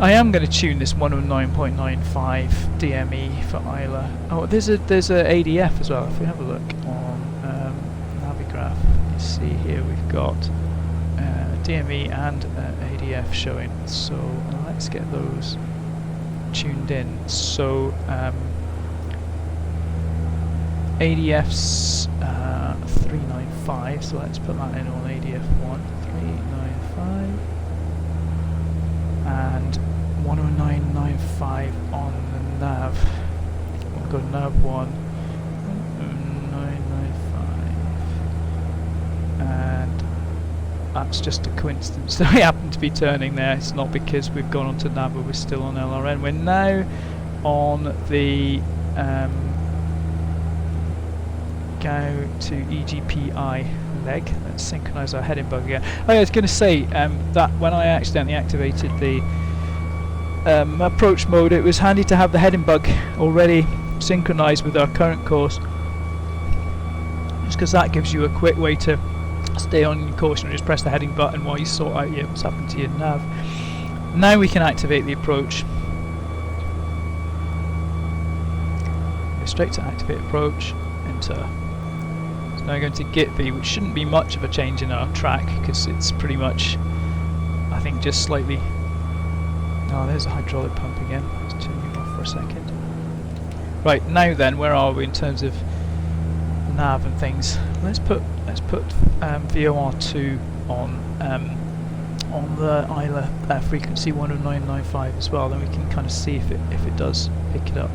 I am going to tune this 109.95 DME for Islay. Oh, there's a ADF as well. If we have a look on Navigraph, you see here we've got DME and ADF showing. So let's get those tuned in. So ADF's 395. So let's put that in on ADF 1 395. And 109.95 on the nav. We'll go nav 1, 995, and that's just a coincidence that we happen to be turning there. It's not because we've gone on to nav, but we're still on LRN. We're now on the go to EGPI leg. Let's synchronise our heading bug again. Oh yeah, I was going to say that when I accidentally activated the approach mode, it was handy to have the heading bug already synchronised with our current course, just because that gives you a quick way to stay on your course and just press the heading button while you sort out what's happened to your nav. Now we can activate the approach. Go straight to activate approach, enter. Now going to Gitby, which shouldn't be much of a change in our track because it's pretty much, I think, just slightly. Oh, there's a hydraulic pump again. Let's turn you off for a second. Right, now then, where are we in terms of nav and things? Let's put VOR2 on the Islay frequency 109.95 as well. Then we can kind of see if it does pick it up.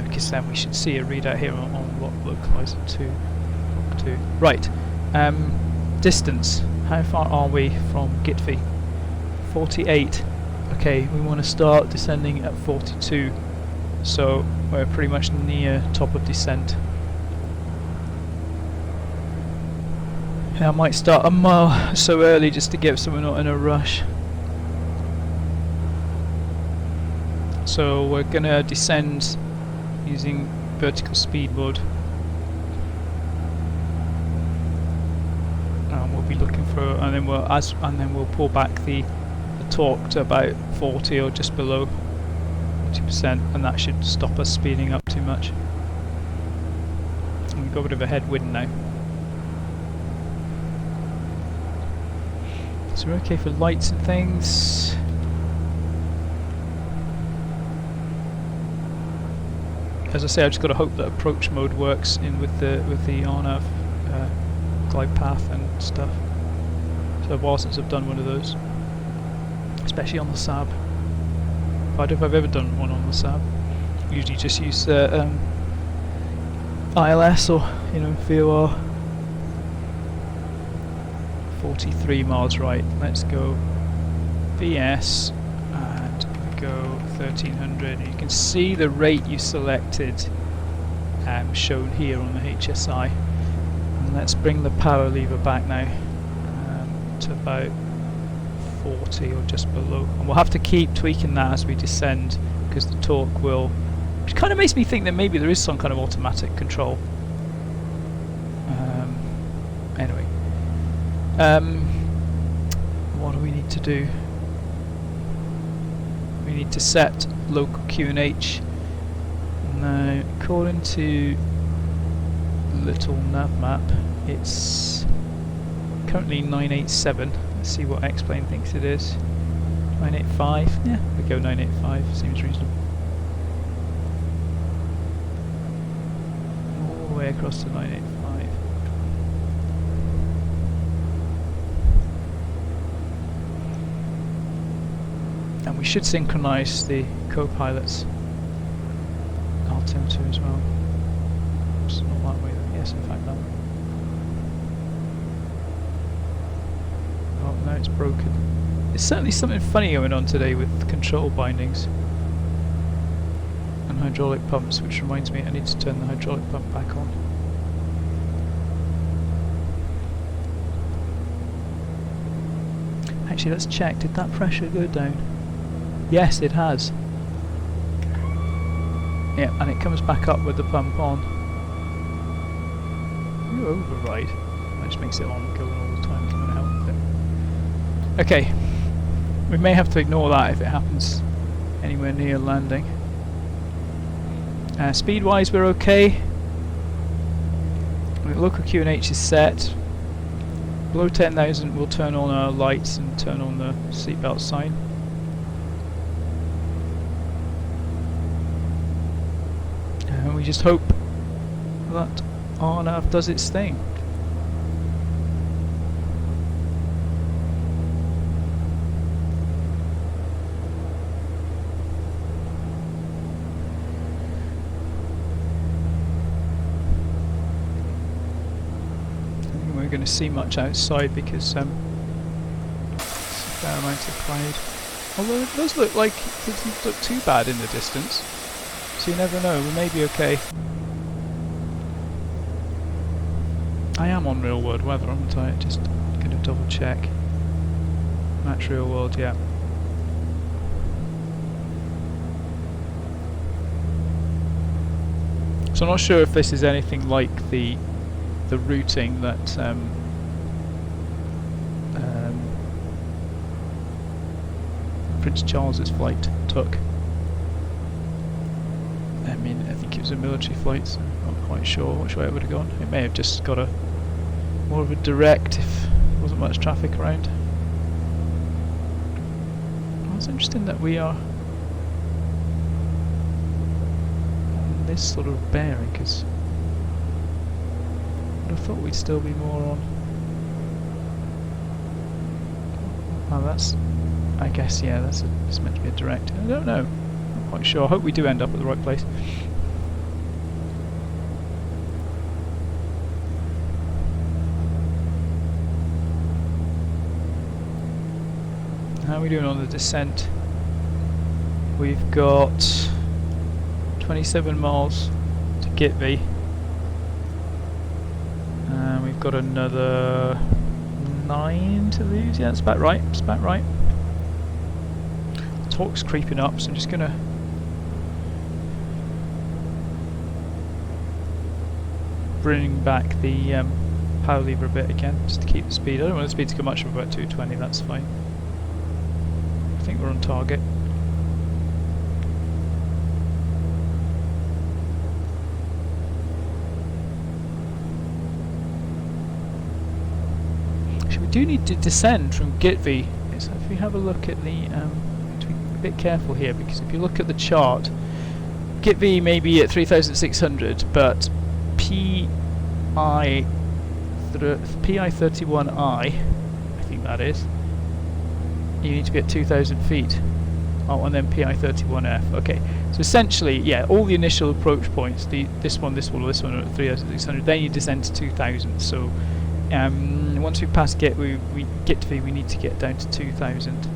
Because then we should see a readout here on localizer 2. Right, distance. How far are we from Gitby? 48. Okay, we want to start descending at 42. So we're pretty much near top of descent. Yeah, I might start a mile so early just to get someone not in a rush. So we're gonna descend using vertical speed mode. And we'll be looking for, and then we'll pull back the torque to about 40 or just below 40%, and that should stop us speeding up too much. And we've got a bit of a headwind now. So we're okay for lights and things. as I say, I've just got to hope that approach mode works in with the RNAV glide path and stuff. So a while since I've done one of those, especially on the Saab. I don't know if I've ever done one on the Saab. Usually just use ILS or VOR. 43 miles right. Let's go VS and we go 1300. You can see the rate you selected shown here on the HSI. And let's bring the power lever back now to about 40 or just below. And we'll have to keep tweaking that as we descend because the torque will. Which kind of makes me think that maybe there is some kind of automatic control. Anyway. What do we need to do? We need to set local QNH. Now, according to little nav map, it's currently 987. Let's see what X-Plane thinks it is. 985. Yeah, we go 985. Seems reasonable. All the way across to 985. And we should synchronise the co-pilots altimeter as well. It's not that way though. Yes, in fact that way. Oh, no, it's broken. There's certainly something funny going on today with control bindings and hydraulic pumps, which reminds me I need to turn the hydraulic pump back on. Actually, let's check. Did that pressure go down? Yes, it has. Yeah, and it comes back up with the pump on. You override. That just makes it on going all the time, coming out with it. Okay, we may have to ignore that if it happens anywhere near landing. Speed-wise, we're okay. The local QNH is set. Below 10,000, we'll turn on our lights and turn on the seatbelt sign. And we just hope that RNAV does its thing. We're going to see much outside because there's a fair amount of cloud. Although it does look like it doesn't look too bad in the distance, so you never know, we may be okay. I am on real world weather, aren't I? Just going to double check. Match real world, yeah. So I'm not sure if this is anything like the routing that Prince Charles's flight took. I mean, I think it was a military flight, so I'm not quite sure which way it would have gone. It may have just got a more of a direct if there wasn't much traffic around. Well, it's interesting that we are on this sort of bearing, because I thought we'd still be more on. Oh, that's. I guess, yeah, it's meant to be a direct. I don't know. Not quite sure. I hope we do end up at the right place. How are we doing on the descent? We've got 27 miles to Gitby. We've got another 9 to lose. Yeah, that's about right. It's about right. The torque's creeping up, so I'm just gonna bring back the power lever a bit again, just to keep the speed. I don't want the speed to go much above about 220. That's fine. I think we're on target. We do need to descend from Gitby. So if we have a look at the, to be a bit careful here, because if you look at the chart, GITV may be at 3,600, but PI31I, I think that is, you need to be at 2,000 feet. Oh, and then PI31F. Okay, so essentially, yeah, all the initial approach points, this one are at 3,600. Then you descend to 2,000. So once we pass GITV, we need to get down to 2,000.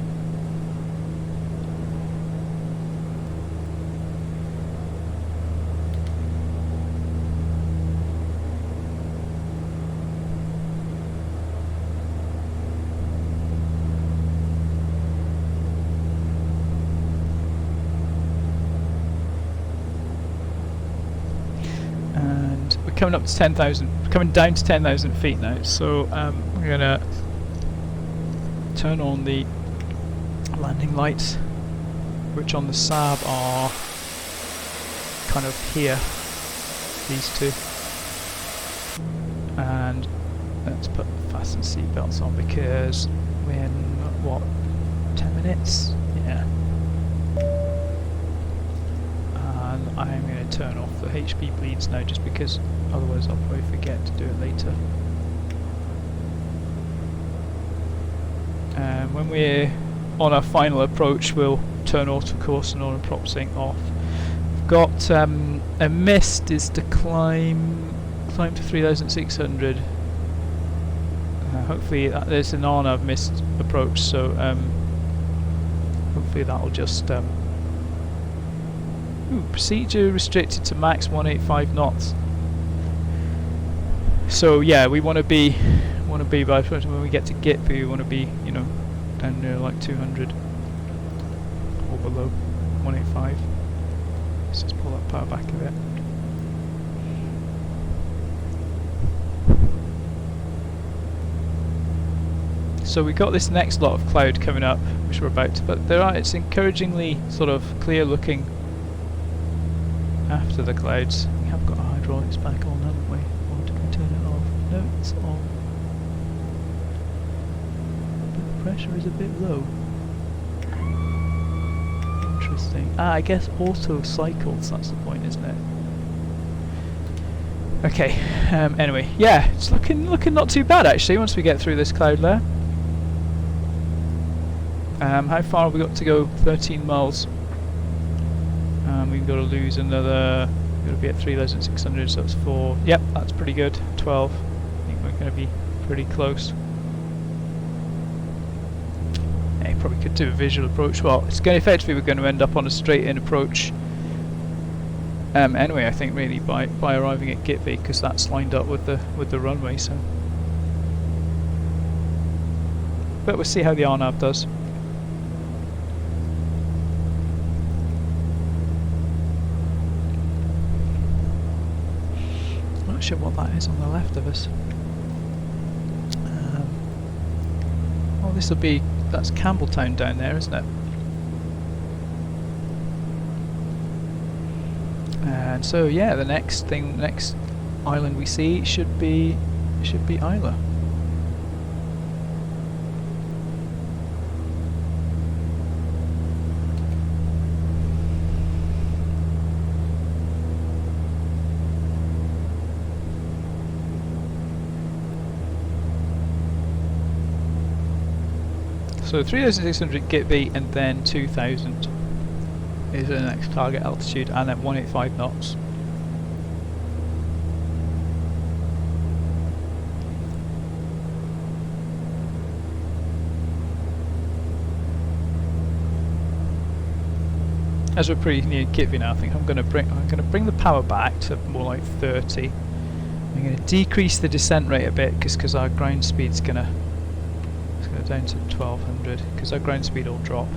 Coming up to 10,000, coming down to 10,000 feet now. So we're gonna turn on the landing lights, which on the Saab are kind of here, these two. And let's fasten seatbelts on because we're in what, 10 minutes? Yeah. And I'm going to turn off the HP bleeds now just because otherwise I'll probably forget to do it later. And when we're on our final approach, we'll turn autocourse and auto prop sync off. We've got a mist is to climb to 3,600. Hopefully there's an RNAV mist approach, so hopefully that'll just procedure restricted to max 185 knots. So yeah, we want to be by when we get to GITV, we want to be, you know, down near like 200 or below 185. Let's just pull that power back a bit. So we got this next lot of cloud coming up, which we're about to, but it's encouragingly sort of clear looking after the clouds. We have got our hydraulics back on, haven't we? Or did we turn it off? No, it's on. But the pressure is a bit low. Interesting. I guess auto cycles, that's the point, isn't it? Okay, anyway, yeah, it's looking not too bad actually once we get through this cloud layer. How far have we got to go? 13 miles. We've got to lose another, we've got to be at 3,600, so that's 4. Yep, that's pretty good. 12. I think we're going to be pretty close. Yeah, probably could do a visual approach. Well, it's going to effectively we're going to end up on a straight in approach. Anyway, I think really by arriving at GITV, because that's lined up with the runway. So, but we'll see how the RNAV does. Not sure what that is on the left of us. Well, this will be, that's Campbelltown down there, isn't it? And so yeah, the next island we see should be Islay. So 3,600 GITV and then 2,000 is the next target altitude, and then 185 knots. As we're pretty near GITV now, I think I'm going to bring the power back to more like 30. I'm going to decrease the descent rate a bit because our ground speed's going to down to 1200 because our ground speed will drop.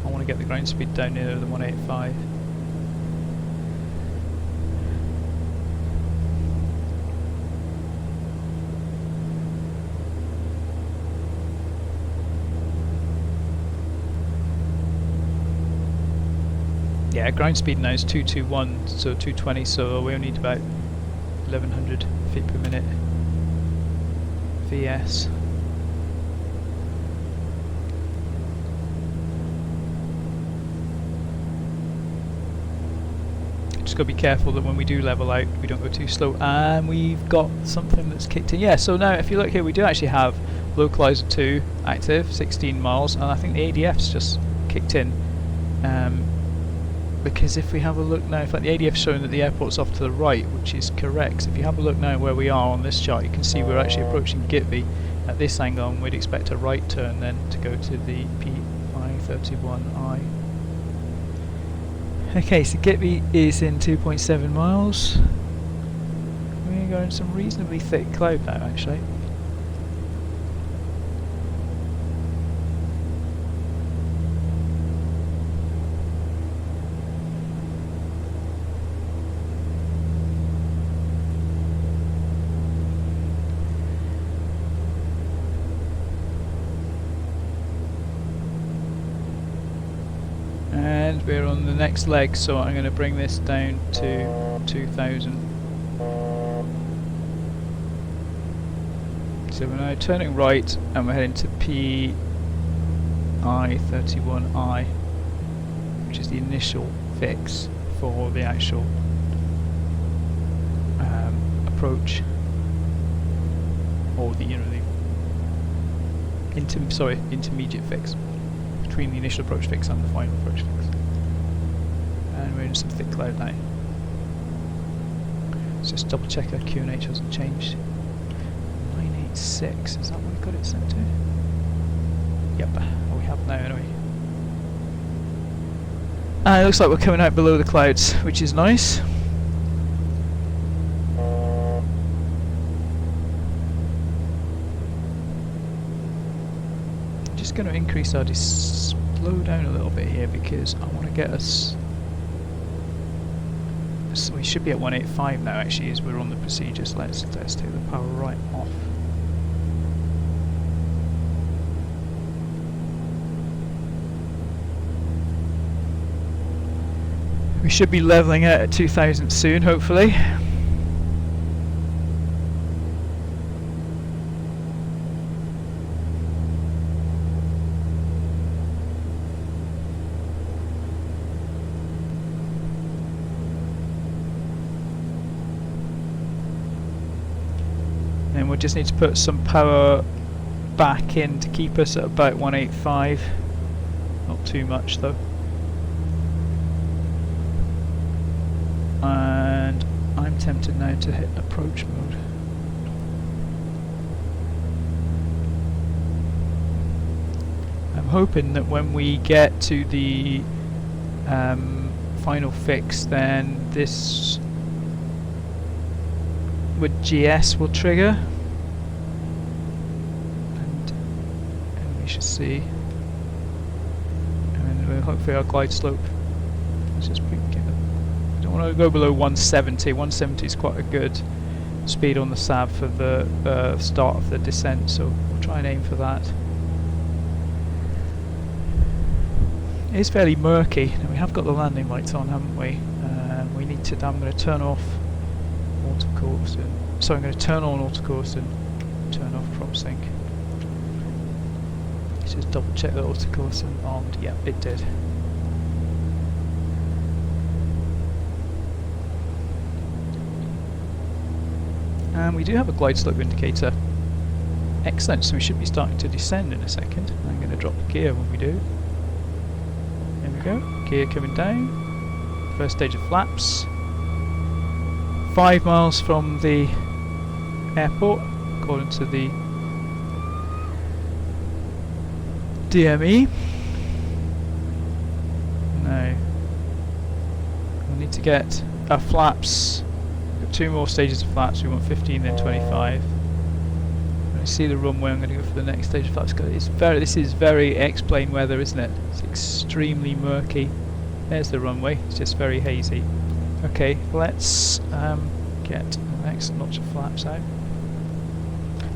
I want to get the ground speed down nearer than 185. Yeah, ground speed now is 221, so 220, so we only need about 1100 feet per minute VS. just got to be careful that when we do level out we don't go too slow. And we've got something that's kicked in. Yeah, so now if you look here, we do actually have localizer 2 active, 16 miles, and I think the ADF's just kicked in. Because if we have a look now, in fact the ADF's showing that the airport's off to the right, which is correct. So if you have a look now where we are on this chart, you can see we're actually approaching EGPI at this angle, and we'd expect a right turn then to go to the PI31I. Okay, so EGPI is in 2.7 miles. We're going some reasonably thick cloud now actually. And we're on the next leg, so I'm going to bring this down to 2000. So we're now turning right and we're heading to PI31I, which is the initial fix for the actual approach, or the intermediate fix between the initial approach fix and the final approach fix. And we're in some thick cloud now. Let's just double check our QNH hasn't changed. 986, is that what we got it set to? Yep, we have now anyway. And it looks like we're coming out below the clouds, which is nice. Going to increase our slow down a little bit here because I want to get us, so we should be at 185 now actually as we're on the procedures. Let's take the power right off. We should be leveling out at 2000 soon, hopefully. And we'll just need to put some power back in to keep us at about 185. Not too much though. And I'm tempted now to hit approach mode. I'm hoping that when we get to the final fix, then this with GS will trigger, and we should see, and hopefully our glide slope. Let's just pick it up. I don't want to go below 170. 170 is quite a good speed on the Saab for the start of the descent, so we'll try and aim for that. It is fairly murky. Now we have got the landing lights on, haven't we? We need to. I'm going to turn off autocourse, so I'm going to turn on autocourse and turn off prop sync. Let's just double check that autocourse and armed. Yeah, it did. And we do have a glide slope indicator. Excellent, so we should be starting to descend in a second. I'm going to drop the gear when we do. There we go, gear coming down. First stage of flaps. 5 miles from the airport, according to the DME. Now, we need to get our flaps. Got 2 more stages of flaps. We want 15, then 25. When I see the runway, I'm going to go for the next stage of flaps. This is very X-plane weather, isn't it? It's extremely murky. There's the runway. It's just very hazy. Okay, let's get the next notch of flaps out.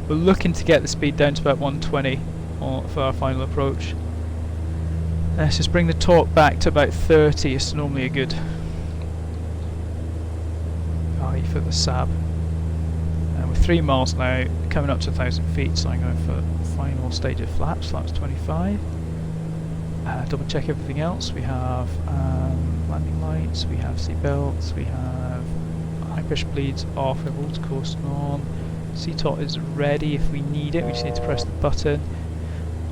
We're looking to get the speed down to about 120 for our final approach. Let's just bring the torque back to about 30. It's normally a good value for the Saab. And we're 3 miles now, coming up to 1,000 feet, so I'm going for the final stage of flaps, flaps 25. Double check everything else. We have landing lights, we have seat belts, we have high pressure bleeds off, we have auto course on. CTOT is ready if we need it, we just need to press the button.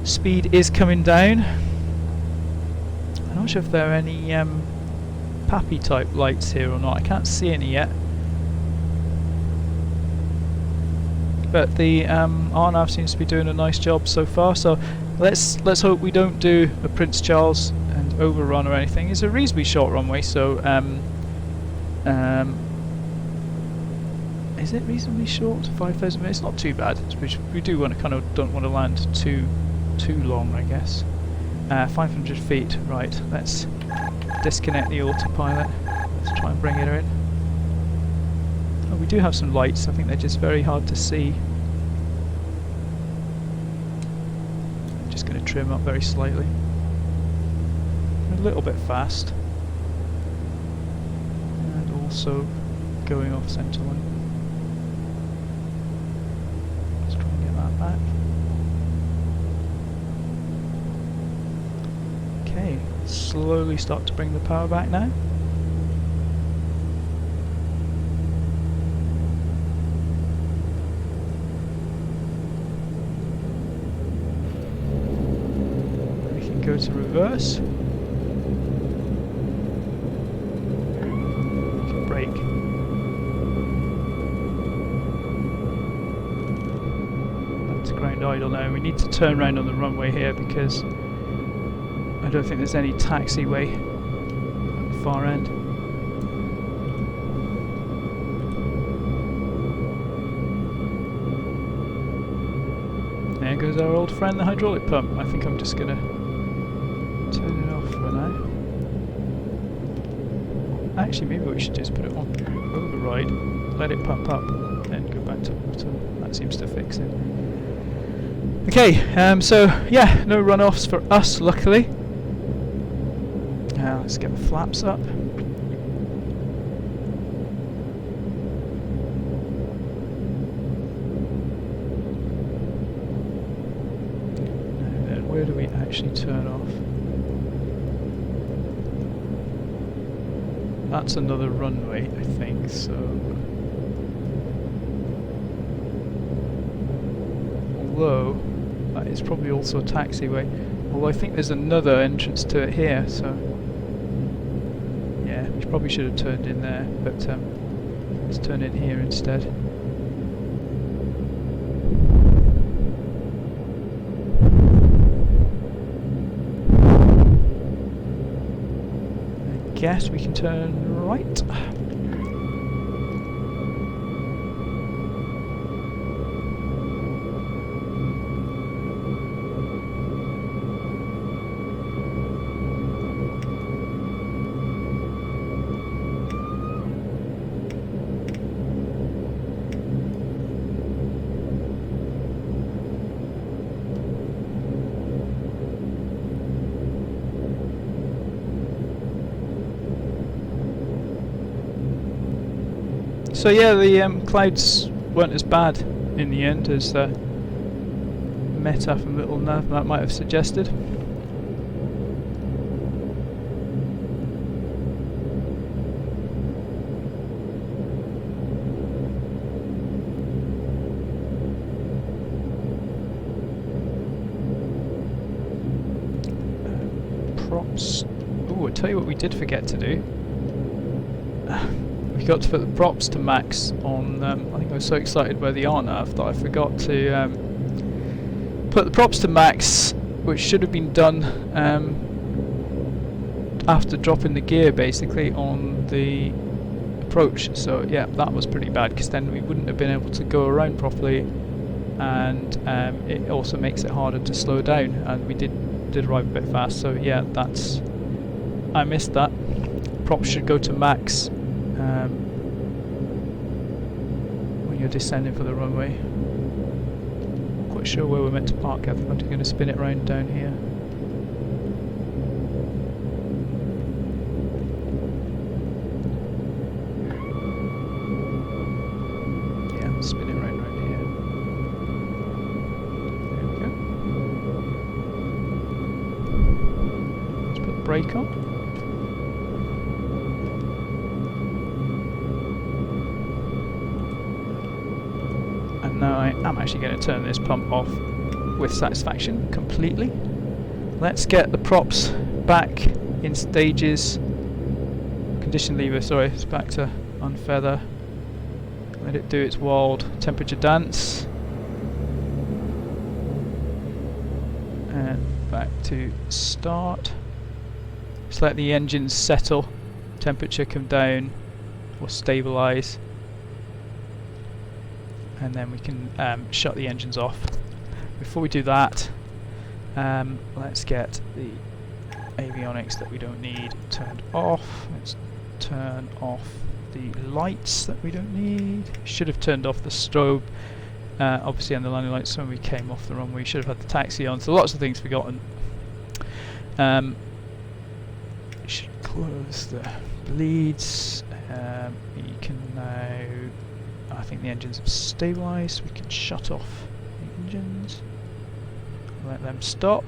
Speed is coming down. I'm not sure if there are any PAPI type lights here or not, I can't see any yet. But the RNAV seems to be doing a nice job so far, so let's hope we don't do a Prince Charles and overrun or anything. It's a reasonably short runway, so is it reasonably short? 5,000 minutes, not too bad. We do want to don't want to land too long, I guess. 500 feet, right? Let's disconnect the autopilot. Let's try and bring it in. Oh, we do have some lights. I think they're just very hard to see. I'm just going to trim up very slightly. A little bit fast, and also going off centre line. Let's try and get that back. Okay, slowly start to bring the power back now. We can go to reverse. Brake. That's ground idle now. We need to turn around on the runway here because I don't think there's any taxiway at the far end. There goes our old friend, the hydraulic pump. I think I'm just going to turn it off for now. Actually, maybe we should just put it on override, let it pump up, then go back to auto. That seems to fix it. Okay, so yeah, no runoffs for us, luckily. Now let's get the flaps up. And then where do we actually turn off? That's another runway, I think, so... Although, that is probably also a taxiway. Although I think there's another entrance to it here, so... Yeah, we probably should have turned in there, but let's turn in here instead. Guess we can turn right. So yeah, the clouds weren't as bad in the end as Meta from Little Nav that might have suggested. Props. Oh, I tell you what we did forget to do. We got to put the props to max on, I think I was so excited by the RNAV that I forgot to put the props to max, which should have been done after dropping the gear basically on the approach. So yeah, that was pretty bad because then we wouldn't have been able to go around properly, and it also makes it harder to slow down, and we did arrive a bit fast, so yeah, I missed that. Props should go to max when you're descending for the runway. Not quite sure where we're meant to park. I think I'm just going to spin it round down here. Yeah, spin it round here. There we go. Let's put the brake on. Now I am actually going to turn this pump off with satisfaction completely. Let's get the props back in stages. Condition lever, sorry, it's back to unfeather. Let it do its wild temperature dance. And back to start. Just let the engines settle, temperature come down or stabilise, and then we can shut the engines off. Before we do that, let's get the avionics that we don't need turned off. Let's turn off the lights that we don't need. Should have turned off the strobe, obviously, and the landing lights when we came off the runway. We should have had the taxi on, so lots of things forgotten. Should close the bleeds. We can now, I think the engines have stabilised. We can shut off the engines, let them stop.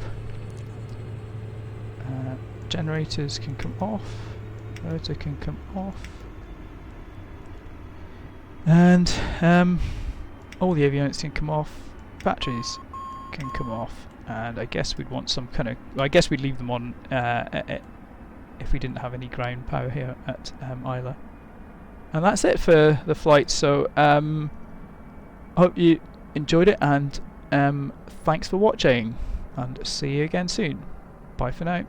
Generators can come off, rotor can come off, and all the avionics can come off, batteries can come off, and I guess we'd want some kind of, I guess we'd leave them on if we didn't have any ground power here at Islay. And that's it for the flight, so hope you enjoyed it, and thanks for watching, and see you again soon. Bye for now.